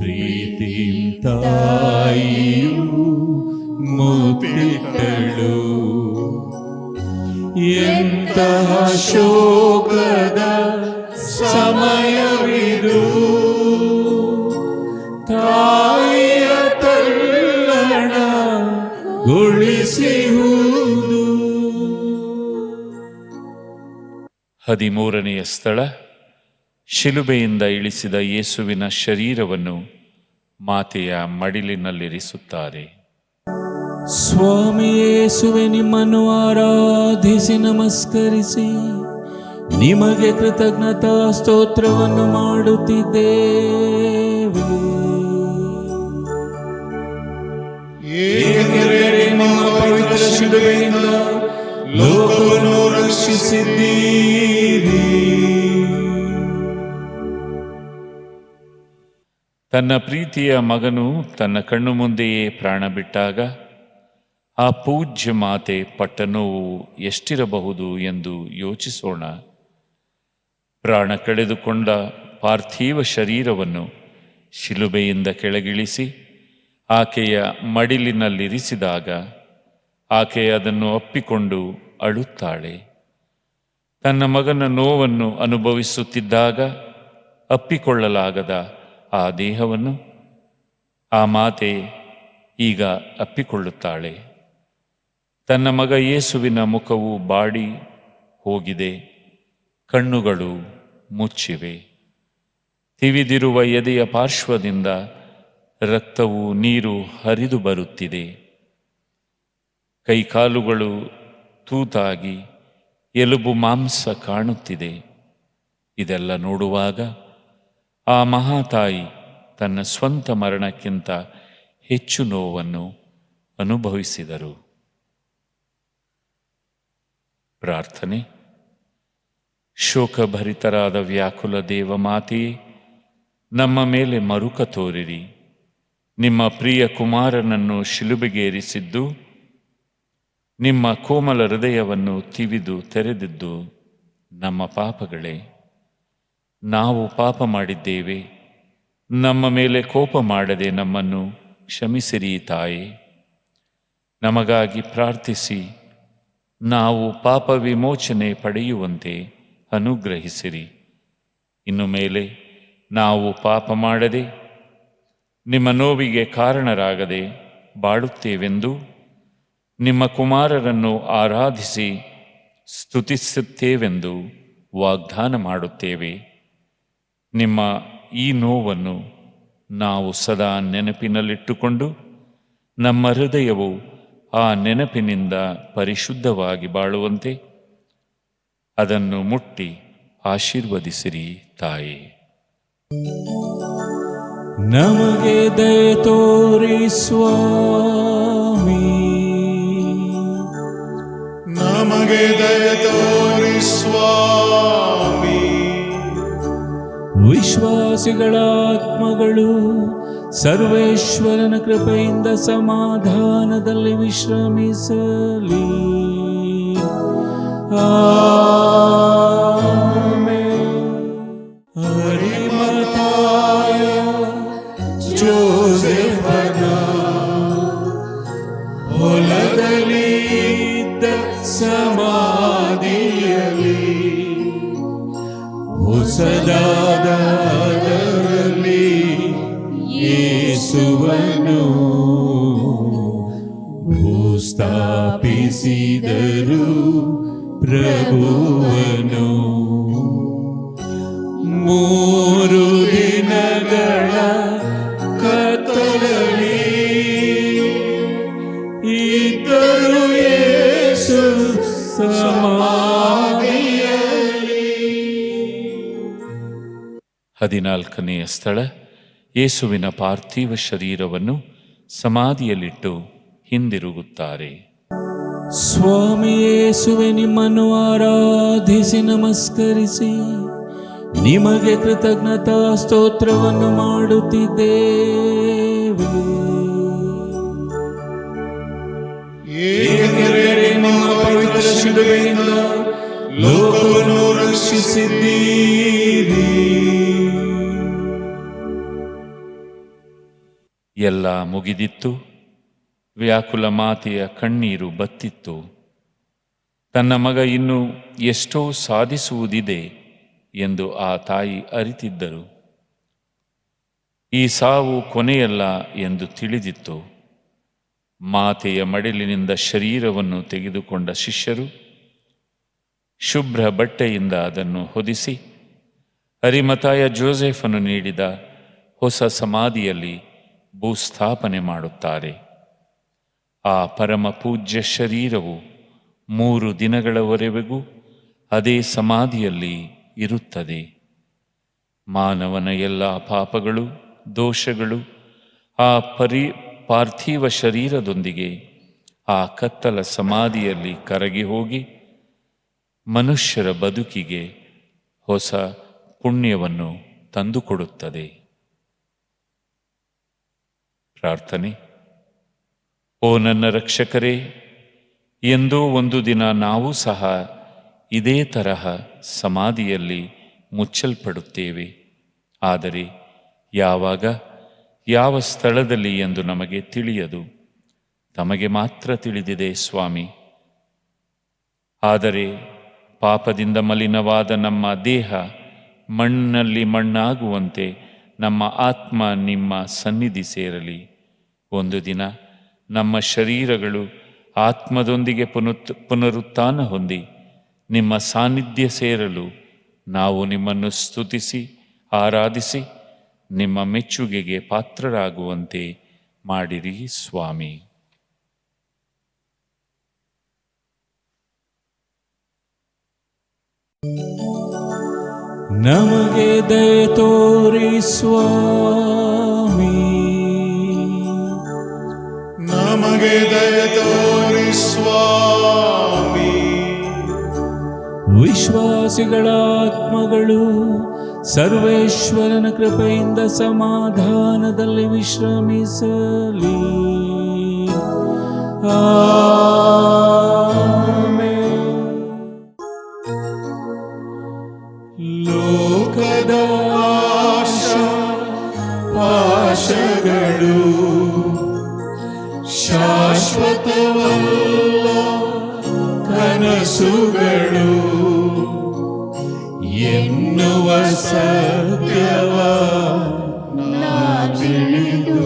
ಪ್ರೀತಿ ತಾಯಿಯು ಮುತ್ತಿಟ್ಟಳು. ಎಂತಹ ಶೋಕದ ಸಮಯವಿದು, ತಾಯಿಯ ತಲ್ಲಣಗೊಳಿಸುವುದು. 13ನೆಯ ಸ್ಥಳ, ಶಿಲುಬೆಯಿಂದ ಇಳಿಸಿದ ಯೇಸುವಿನ ಶರೀರವನ್ನು ಮಾತೆಯ ಮಡಿಲಿನಲ್ಲಿರಿಸುತ್ತಾರೆ. ಸ್ವಾಮಿ ಯೇಸುವೆ, ನಿಮ್ಮನ್ನು ಆರಾಧಿಸಿ ನಮಸ್ಕರಿಸಿ ನಿಮಗೆ ಕೃತಜ್ಞತಾ ಸ್ತೋತ್ರವನ್ನು ಮಾಡುತ್ತಿದ್ದೇವೆ. ಏಕೆಂದರೆ ನಿಮ್ಮ ಪವಿತ್ರ ಶಿಲುಬೆಯಿಂದ ಲೋಕವನ್ನು ರಕ್ಷಿಸಿದ್ದೀರಿ. ತನ್ನ ಪ್ರೀತಿಯ ಮಗನು ತನ್ನ ಕಣ್ಣು ಮುಂದೆಯೇ ಪ್ರಾಣ ಬಿಟ್ಟಾಗ ಆ ಪೂಜ್ಯ ಮಾತೆ ಪಟ್ಟ ನೋವು ಎಷ್ಟಿರಬಹುದು ಎಂದು ಯೋಚಿಸೋಣ. ಪ್ರಾಣ ಕಳೆದುಕೊಂಡ ಪಾರ್ಥಿವ ಶರೀರವನ್ನು ಶಿಲುಬೆಯಿಂದ ಕೆಳಗಿಳಿಸಿ ಆಕೆಯ ಮಡಿಲಿನಲ್ಲಿರಿಸಿದಾಗ ಆಕೆ ಅದನ್ನು ಅಪ್ಪಿಕೊಂಡು ಅಳುತ್ತಾಳೆ. ತನ್ನ ಮಗನ ನೋವನ್ನು ಅನುಭವಿಸುತ್ತಿದ್ದಾಗ ಅಪ್ಪಿಕೊಳ್ಳಲಾಗದ ಆ ದೇಹವನ್ನು ಆ ಮಾತೆ ಈಗ ಅಪ್ಪಿಕೊಳ್ಳುತ್ತಾಳೆ. ತನ್ನ ಮಗ ಯೇಸುವಿನ ಮುಖವು ಬಾಡಿ ಹೋಗಿದೆ, ಕಣ್ಣುಗಳು ಮುಚ್ಚಿವೆ, ತಿವಿದಿರುವ ಎದೆಯ ಪಾರ್ಶ್ವದಿಂದ ರಕ್ತವು ನೀರು ಹರಿದು ಬರುತ್ತಿದೆ. ಕೈಕಾಲುಗಳು ತೂತಾಗಿ ಎಲುಬು ಮಾಂಸ ಕಾಣುತ್ತಿದೆ. ಇದೆಲ್ಲ ನೋಡುವಾಗ ಆ ಮಹಾತಾಯಿ ತನ್ನ ಸ್ವಂತ ಮರಣಕ್ಕಿಂತ ಹೆಚ್ಚು ನೋವನ್ನು ಅನುಭವಿಸಿದರು. ಪ್ರಾರ್ಥನೆ. ಶೋಕಭರಿತರಾದ ವ್ಯಾಕುಲ ದೇವಮಾತೆಯೇ, ನಮ್ಮ ಮೇಲೆ ಮರುಕ ತೋರಿರಿ. ನಿಮ್ಮ ಪ್ರಿಯ ಕುಮಾರನನ್ನು ಶಿಲುಬೆಗೇರಿಸಿದ್ದು, ನಿಮ್ಮ ಕೋಮಲ ಹೃದಯವನ್ನು ತಿವಿದು ತೆರೆದಿದ್ದು ನಮ್ಮ ಪಾಪಗಳೇ. ನಾವು ಪಾಪ ಮಾಡಿದ್ದೇವೆ, ನಮ್ಮ ಮೇಲೆ ಕೋಪ ಮಾಡದೆ ನಮ್ಮನ್ನು ಕ್ಷಮಿಸಿರಿ ತಾಯೇ. ನಮಗಾಗಿ ಪ್ರಾರ್ಥಿಸಿ, ನಾವು ಪಾಪ ವಿಮೋಚನೆ ಪಡೆಯುವಂತೆ ಅನುಗ್ರಹಿಸಿರಿ. ಇನ್ನು ಮೇಲೆ ನಾವು ಪಾಪ ಮಾಡದೆ ನಿಮ್ಮ ನೋವಿಗೆ ಕಾರಣರಾಗದೆ ಬಾಳುತ್ತೇವೆಂದು ನಿಮ್ಮ ಕುಮಾರರನ್ನು ಆರಾಧಿಸಿ ಸ್ತುತಿಸುತ್ತೇವೆಂದು ವಾಗ್ದಾನ ಮಾಡುತ್ತೇವೆ. ನಿಮ್ಮ ಈ ನೋವನ್ನು ನಾವು ಸದಾ ನೆನಪಿನಲ್ಲಿಟ್ಟುಕೊಂಡು ನಮ್ಮ ಹೃದಯವು ಆ ನೆನಪಿನಿಂದ ಪರಿಶುದ್ಧವಾಗಿ ಬಾಳುವಂತೆ ಅದನ್ನು ಮುಟ್ಟಿ ಆಶೀರ್ವದಿಸಿರಿ ತಾಯೇ. ನಮಗೆ ದಯೆ ತೋರಿ ಸ್ವಾಮಿ, ನಮಗೆ ದಯೆ ತೋರಿ ಸ್ವಾಮಿ. ವಿಶ್ವಾಸಿಗಳ ಆತ್ಮಗಳು ಸರ್ವೇಶ್ವರನ ಕೃಪೆಯಿಂದ ಸಮಾಧಾನದಲ್ಲಿ ವಿಶ್ರಮಿಸಲಿ. ಅರಿಮಥಾಯ ಜೋಸೆಫನ ಹೊಲದಲ್ಲಿ ಇದ್ದ ಸಮಾಧಿಯಲ್ಲಿ ಹೊಸದಾದ ಅದರಲ್ಲಿ ಯೇಸುವನು ಭೂಸ್ಥಾಪಿಸಿದರು ಪ್ರಭುವನು. 3 ದಿನಗಳ ಕತ್ತಲಲ್ಲಿ ಇದ್ದರು ಯೇಸು ಸಮಾಧಿಯಲ್ಲಿ. 14ನೆಯ ಸ್ಥಳ, ಯೇಸುವಿನ ಪಾರ್ಥಿವ ಶರೀರವನ್ನು ಸಮಾಧಿಯಲ್ಲಿಟ್ಟು ಹಿಂದಿರುಗುತ್ತಾರೆ. ಸ್ವಾಮಿ ಯೇಸುವೆ, ನಿಮ್ಮನ್ನು ಆರಾಧಿಸಿ ನಮಸ್ಕರಿಸಿ ನಿಮಗೆ ಕೃತಜ್ಞತಾ ಸ್ತೋತ್ರವನ್ನು ಮಾಡುತ್ತಿದ್ದೇವೆ. ಏಕೆಂದರೆ ನಿಮ್ಮ ಪವಿತ್ರ ಶಿಲುಬೆಯಿಂದ ಲೋಕವನ್ನು ರಕ್ಷಿಸಿದ್ದೀರಿ. ಎಲ್ಲ ಮುಗಿದಿತ್ತು. ವ್ಯಾಕುಲ ಮಾತೆಯ ಕಣ್ಣೀರು ಬತ್ತಿತ್ತು. ತನ್ನ ಮಗ ಇನ್ನೂ ಎಷ್ಟೋ ಸಾಧಿಸುವುದಿದೆ ಎಂದು ಆ ತಾಯಿ ಅರಿತಿದ್ದರು. ಈ ಸಾವು ಕೊನೆಯಲ್ಲ ಎಂದು ತಿಳಿದಿತ್ತು. ಮಾತೆಯ ಮಡಿಲಿನಿಂದ ಶರೀರವನ್ನು ತೆಗೆದುಕೊಂಡ ಶಿಷ್ಯರು ಶುಭ್ರ ಬಟ್ಟೆಯಿಂದ ಅದನ್ನು ಹೊದಿಸಿ ಅರಿಮಥಾಯ ಜೋಸೆಫನು ನೀಡಿದ ಹೊಸ ಸಮಾಧಿಯಲ್ಲಿ ಭೂಸ್ಥಾಪನೆ ಮಾಡುತ್ತಾರೆ. ಆ ಪರಮ ಪೂಜ್ಯ ಶರೀರವು 3 ದಿನಗಳವರೆಗೂ ಅದೇ ಸಮಾಧಿಯಲ್ಲಿ ಇರುತ್ತದೆ. ಮಾನವನ ಎಲ್ಲ ಪಾಪಗಳು, ದೋಷಗಳು ಆ ಪಾರ್ಥಿವ ಶರೀರದೊಂದಿಗೆ ಆ ಕತ್ತಲ ಸಮಾಧಿಯಲ್ಲಿ ಕರಗಿ ಹೋಗಿ ಮನುಷ್ಯರ ಬದುಕಿಗೆ ಹೊಸ ಪುಣ್ಯವನ್ನು ತಂದುಕೊಡುತ್ತದೆ. ಪ್ರಾರ್ಥನೆ. ಓ ನನ್ನ ರಕ್ಷಕರೇ, ಎಂದೋ ಒಂದು ದಿನ ನಾವು ಸಹ ಇದೇ ತರಹ ಸಮಾಧಿಯಲ್ಲಿ ಮುಚ್ಚಲ್ಪಡುತ್ತೇವೆ. ಆದರೆ ಯಾವಾಗ, ಯಾವ ಸ್ಥಳದಲ್ಲಿ ಎಂದು ನಮಗೆ ತಿಳಿಯದು. ತಮಗೆ ಮಾತ್ರ ತಿಳಿದಿದೆ ಸ್ವಾಮಿ. ಆದರೆ ಪಾಪದಿಂದ ಮಲಿನವಾದ ನಮ್ಮ ದೇಹ ಮಣ್ಣಲ್ಲಿ ಮಣ್ಣಾಗುವಂತೆ ನಮ್ಮ ಆತ್ಮ ನಿಮ್ಮ ಸನ್ನಿಧಿ ಸೇರಲಿ. ಒಂದು ದಿನ ನಮ್ಮ ಶರೀರಗಳು ಆತ್ಮದೊಂದಿಗೆ ಪುನರುತ್ಥಾನ ಹೊಂದಿ ನಿಮ್ಮ ಸಾನ್ನಿಧ್ಯ ಸೇರಲು ನಾವು ನಿಮ್ಮನ್ನು ಸ್ತುತಿಸಿ ಆರಾಧಿಸಿ ನಿಮ್ಮ ಮೆಚ್ಚುಗೆಗೆ ಪಾತ್ರರಾಗುವಂತೆ ಮಾಡಿರಿ ಸ್ವಾಮಿ. ನಮಗೆ ದಯೆ ತೋರಿ ಸ್ವಾಮಿ, ನಮಗೆ ದಯೆ ತೋರಿ ಸ್ವಾಮಿ. ವಿಶ್ವಾಸಿಗಳ ಆತ್ಮಗಳು ಸರ್ವೇಶ್ವರನ ಕೃಪೆಯಿಂದ ಸಮಾಧಾನದಲ್ಲಿ ವಿಶ್ರಮಿಸಲಿ. ಆಮೆನ್. ಲೋಕದ ಆಶಗಳು ಶಾಶ್ವತವಲ್ಲ, ಕನಸುಗಳು ಎನ್ನುವ ಸತ್ಯವ ನಾ ತಿಳಿದು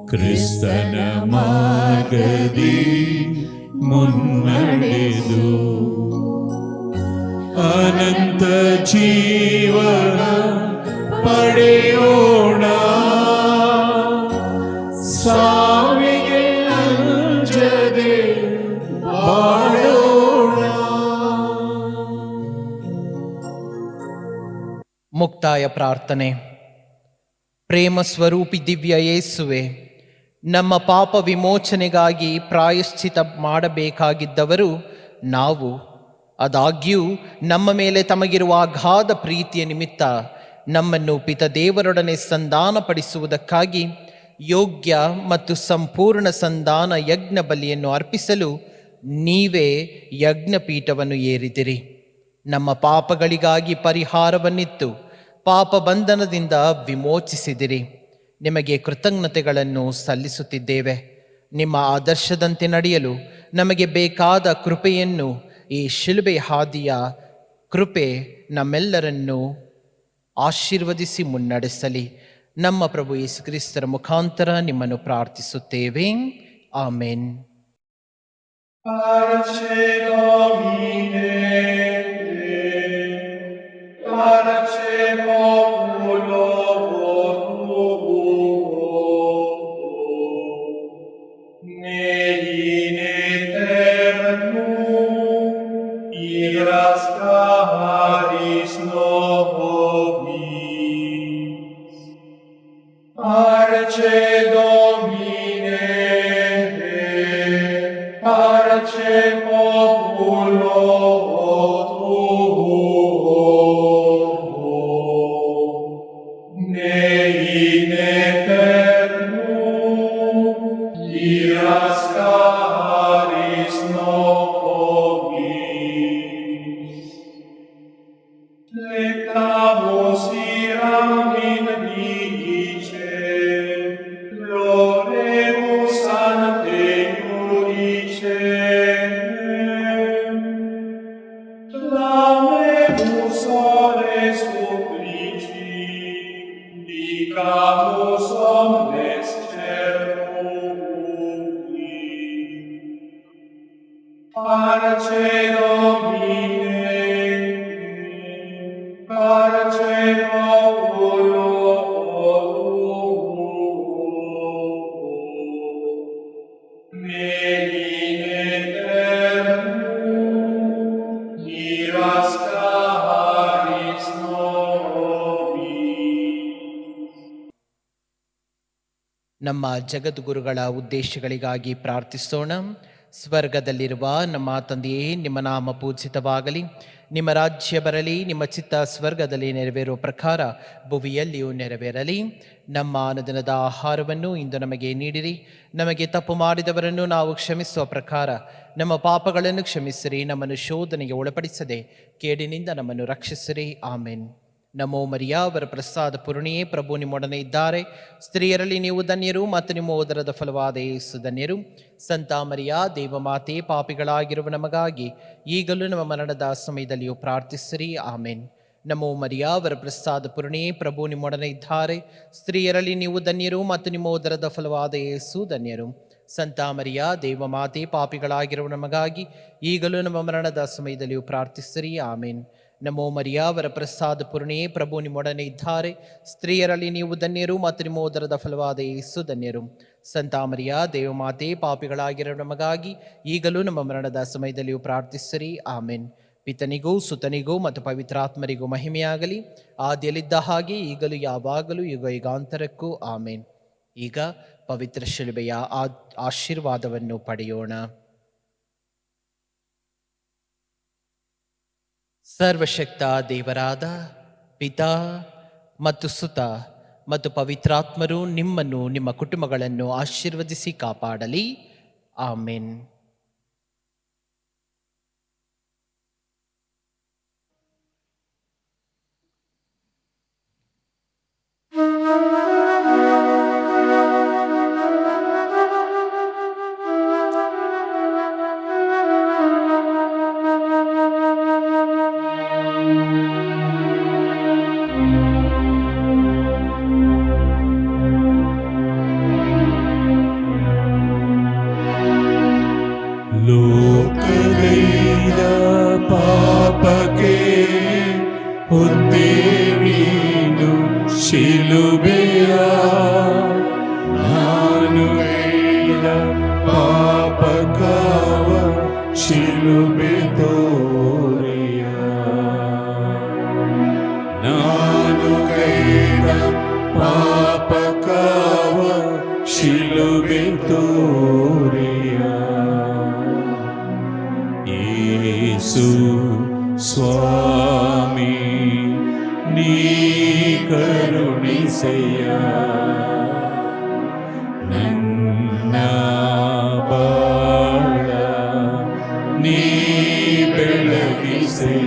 ಕ್ರಿಸ್ತನ ಮಾರ್ಗದಿ ಮುನ್ನಡೆದು ಅನಂತ ಜೀವನ ಪಡೆಯೋಣ. ಸಾವಿಗೆ ಅಂಜದೆ ಬಾಳೋಣ. ಮುಕ್ತಾಯ ಪ್ರಾರ್ಥನೆ. ಪ್ರೇಮ ಸ್ವರೂಪಿ ದಿವ್ಯ ಯೇಸುವೆ, ನಮ್ಮ ಪಾಪ ವಿಮೋಚನೆಗಾಗಿ ಪ್ರಾಯಶ್ಚಿತ ಮಾಡಬೇಕಾಗಿದ್ದವರು ನಾವು. ಆದಾಗ್ಯೂ ನಮ್ಮ ಮೇಲೆ ತಮಗಿರುವ ಅಗಾಧ ಪ್ರೀತಿಯ ನಿಮಿತ್ತ ನಮ್ಮನ್ನು ಪಿತದೇವರೊಡನೆ ಸಂಧಾನಪಡಿಸುವುದಕ್ಕಾಗಿ ಯೋಗ್ಯ ಮತ್ತು ಸಂಪೂರ್ಣ ಸಂಧಾನ ಯಜ್ಞ ಬಲಿಯನ್ನು ಅರ್ಪಿಸಲು ನೀವೇ ಯಜ್ಞಪೀಠವನ್ನು ಏರಿದಿರಿ. ನಮ್ಮ ಪಾಪಗಳಿಗಾಗಿ ಪರಿಹಾರವನ್ನಿತ್ತು ಪಾಪ ಬಂಧನದಿಂದ ವಿಮೋಚಿಸಿದಿರಿ. ನಿಮಗೆ ಕೃತಜ್ಞತೆಗಳನ್ನು ಸಲ್ಲಿಸುತ್ತಿದ್ದೇವೆ. ನಿಮ್ಮ ಆದರ್ಶದಂತೆ ನಡೆಯಲು ನಮಗೆ ಬೇಕಾದ ಕೃಪೆಯನ್ನು, ಈ ಶಿಲುಬೆ ಹಾದಿಯ ಕೃಪೆ ನಮ್ಮೆಲ್ಲರನ್ನು ಆಶೀರ್ವದಿಸಿ ಮುನ್ನಡೆಸಲಿ. ನಮ್ಮ ಪ್ರಭು ಯೇಸು ಕ್ರಿಸ್ತರ ಮುಖಾಂತರ ನಿಮ್ಮನ್ನು ಪ್ರಾರ್ಥಿಸುತ್ತೇವೆ. ಆಮೆನ್. ನಮ್ಮ ಜಗದ್ಗುರುಗಳ ಉದ್ದೇಶಗಳಿಗಾಗಿ ಪ್ರಾರ್ಥಿಸೋಣ. ಸ್ವರ್ಗದಲ್ಲಿರುವ ನಮ್ಮ ತಂದೆಯೇ, ನಿಮ್ಮ ನಾಮ ಪೂಜಿತವಾಗಲಿ, ನಿಮ್ಮ ರಾಜ್ಯ ಬರಲಿ, ನಿಮ್ಮ ಚಿತ್ತ ಸ್ವರ್ಗದಲ್ಲಿ ನೆರವೇರುವ ಪ್ರಕಾರ ಭುವಿಯಲ್ಲಿಯೂ ನೆರವೇರಲಿ. ನಮ್ಮ ಅನುದಿನದ ಆಹಾರವನ್ನು ಇಂದು ನಮಗೆ ನೀಡಿರಿ. ನಮಗೆ ತಪ್ಪು ಮಾಡಿದವರನ್ನು ನಾವು ಕ್ಷಮಿಸುವ ಪ್ರಕಾರ ನಮ್ಮ ಪಾಪಗಳನ್ನು ಕ್ಷಮಿಸಿರಿ. ನಮ್ಮನ್ನು ಶೋಧನೆಗೆ ಒಳಪಡಿಸದೆ ಕೇಡಿನಿಂದ ನಮ್ಮನ್ನು ರಕ್ಷಿಸಿರಿ. ಆಮೆನ್. ನಮೋ ಮರಿಯಾ, ಅವರ ಪ್ರಸಾದ ಪೂರ್ಣಿಯೇ, ಪ್ರಭು ನಿಮ್ಮೊಡನೆ ಇದ್ದಾರೆ. ಸ್ತ್ರೀಯರಲ್ಲಿ ನೀವು ಧನ್ಯರು ಮತ್ತು ನಿಮ್ಮ ಉದರದ ಫಲವಾದ ಯೇಸು ಧನ್ಯರು. ಸಂತ ಮರಿಯಾ, ದೇವಮಾತೆ, ಪಾಪಿಗಳಾಗಿರುವ ನಮಗಾಗಿ ಈಗಲೂ ನಮ್ಮ ಮರಣದ ಸಮಯದಲ್ಲಿಯೂ ಪ್ರಾರ್ಥಿಸಿರಿ. ಆಮೆನ್. ನಮೋ ಮರಿಯಾ, ಅವರ ಪ್ರಸಾದ ಪೂರ್ಣಿಯೇ, ಪ್ರಭು ನಿಮ್ಮೊಡನೆ ಇದ್ದಾರೆ. ಸ್ತ್ರೀಯರಲ್ಲಿ ನೀವು ಧನ್ಯರು ಮತ್ತು ನಿಮ್ಮ ಉದರದ ಫಲವಾದ ಯೇಸು ಧನ್ಯರು. ಸಂತ ಮರಿಯಾ, ದೇವಮಾತೆ, ಪಾಪಿಗಳಾಗಿರುವ ನಮಗಾಗಿ ಈಗಲೂ ನಮ್ಮ ಮರಣದ ಸಮಯದಲ್ಲಿಯೂ ಪ್ರಾರ್ಥಿಸಿರಿ. ಆಮೆನ್. ನಮೋ ಮರಿಯಾ, ಅವರ ಪ್ರಸಾದ ಪೂರ್ಣಿಯೇ, ಪ್ರಭು ನಿಮ್ಮೊಡನೆ ಇದ್ದಾರೆ. ಸ್ತ್ರೀಯರಲ್ಲಿ ನೀವು ಧನ್ಯರು ಮತ್ತು ನಿಮ್ಮ ಉದರದ ಫಲವಾದ ಯೇಸು ಧನ್ಯರು. ಸಂತ ಮರಿಯಾ, ದೇವಮಾತೆ, ಪಾಪಿಗಳಾಗಿರೋ ನಮಗಾಗಿ ಈಗಲೂ ನಮ್ಮ ಮರಣದ ಸಮಯದಲ್ಲಿಯೂ ಪ್ರಾರ್ಥಿಸಿರಿ. ಆಮೆನ್. ಪಿತನಿಗೂ ಸುತನಿಗೂ ಮತ್ತು ಪವಿತ್ರಾತ್ಮರಿಗೂ ಮಹಿಮೆಯಾಗಲಿ, ಆದಿಯಲ್ಲಿದ್ದ ಹಾಗೆ ಈಗಲೂ ಯಾವಾಗಲೂ ಯುಗ ಯುಗಾಂತರಕ್ಕೂ. ಆಮೆನ್. ಈಗ ಪವಿತ್ರ ಶಿಲುಬೆಯ ಆಶೀರ್ವಾದವನ್ನು ಪಡೆಯೋಣ. ಸರ್ವಶಕ್ತ ದೇವರಾದ ಪಿತಾ ಮತ್ತು ಸುತ ಮತ್ತು ಪವಿತ್ರಾತ್ಮರು ನಿಮ್ಮನ್ನು ನಿಮ್ಮ ಕುಟುಂಬಗಳನ್ನು ಆಶೀರ್ವದಿಸಿ ಕಾಪಾಡಲಿ. ಆಮೆನ್. ಲೋಕದೈದ ಪಾಪಕ್ಕೆ ಹೊತ್ತೆ ನೀನು ಶಿಲುಬೆಯ, ನಾನು ಗೈದ ಪಾಪಕವ ಶಿಲುಬೆ ತೋರಿಯ, ನಾನು ಗೈದ ಪಾಪಕವ ಶಿಲುಬೆ ತೋರಿಯ. ಯೇಸು ಸ್ವಾಮಿ ನೀ ಕರುಣಿಸೆಯ, ನನ್ನ ಬಾಳ ನೀ ಬೆಳಗಿಸೆಯ.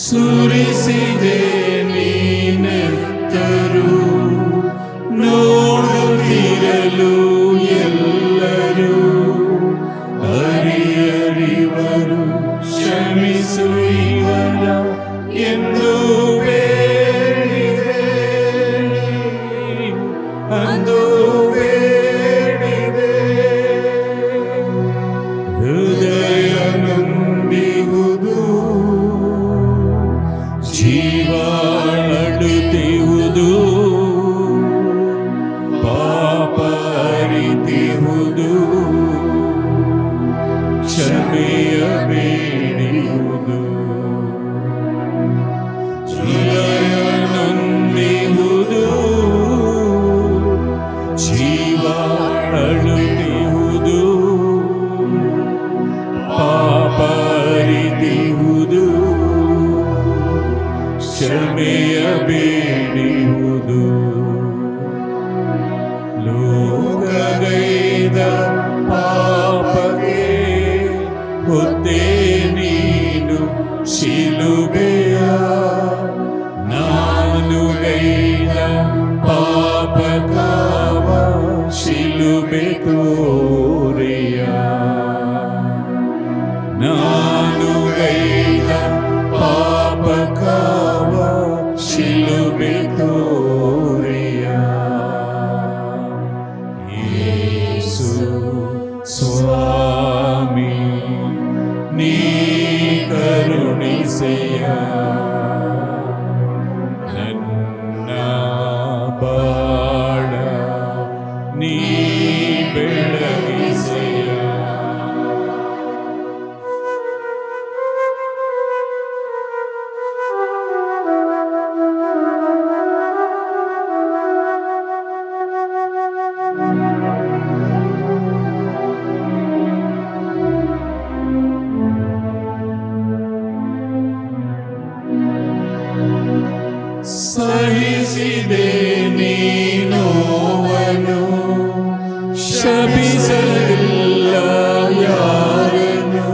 ಸುರಿಸಿದೆ ನೀನೆತ್ತರು, ನೋಡುತ್ತಿರಲು ಎಲ್ಲರೂ, ಹರಿಯರಿವರು ಕ್ಷಮಿಸು ಇವರ ಎಂದು ಬೇಡಿದೆ, ಅಂದು ಬೇಡಿದೆ. ಹೃದಯ ನೊಂದಿಹುದು, ಜೀವಾಡುತ್ತಿಹುದು, ಪಾಪ ಅರಿತಿಹುದು, ಕ್ಷಮೆಯ ಬೇಡಿಹುದು. ಹೃದಯ ನೊಂದಿಹುದು, ಜೀವಾಡುತ್ತಿಹುದು, ಪಾಪ ಅರಿತಿಹುದು, ಕ್ಷಮೆಯ ಬೇಡಿಹುದು. ಲೋಕಗೈದ ಪಾಪಕ್ಕೆ ಹೊತ್ತೆ ನೀನು ಶಿಲುಬೆಯ, ನಾನು ಗೈದ ಪಾಪಕವ ಶಿಲುಬೆ ತೋರೆಯ, ನಾನು ಗೈದ ಪಾಪಕವ ಶಿಲುಬೆ ತೋರೆಯ. ಯೇಸು ಸ್ವಾಮಿ ನೀ ಕರುಣಿಸೆಯ, ನನ್ನ ಬಾಳ ನೀ ಬೆಳಗಿಸೆಯ. ಸಹಿಸಿದೆ ನೀನೋವನು, ಶಪಿಸಲಿಲ್ಲ ಯಾರನು,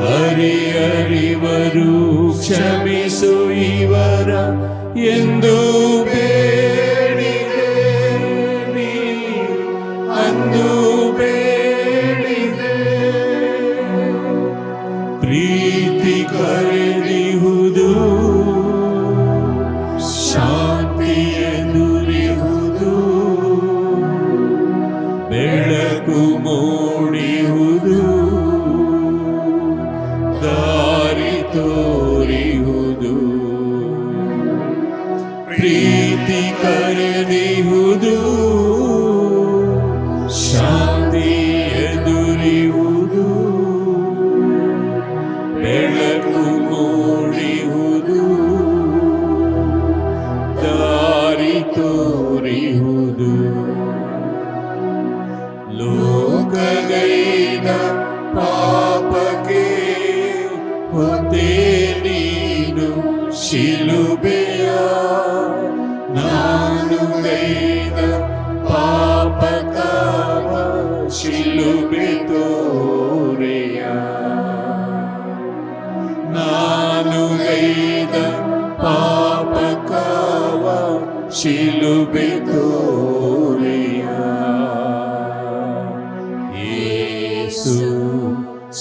ಹರಿಯರಿವರು ಕ್ಷಮಿಸು ಇವರ ಎಂದು ಬೇಡಿದೆ, ನೀ ಅಂದು ಬೇಡಿದೆ. ಪ್ರೀತಿ ಕರೆದಿಹುದು, ಶಾಂತಿಯ ನುರಿಹುದು, ಬೆಳಕು ಮೂಡಿಹುದು, ದಾರಿ ತೋರಿಹುದು. ಪ್ರೀತಿ ಕರೆದಿಹುದು, ಶಾಂತಿ ಎದುರಿಹುದು, ಬೆಳಕು ಮೂಡಿಹುದು, ದಾರಿ ತೋರಿಹುದು. ಲೋಕಗೈದ ಪಾಪಕ್ಕೆ ಹೊತ್ತೆ ನೀನು ಶಿಲುಬೆಯ, ನಾನು ಗೈದ ಪಾಪಕಾವ ಶಿಲುಬೆ ತೋರೆಯ, ನಾನು ಗೈದ ಪಾಪಕಾವ ಶಿಲುಬೆ ತೋರೆಯ. ಯೇಸು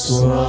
ಸ್ವಾ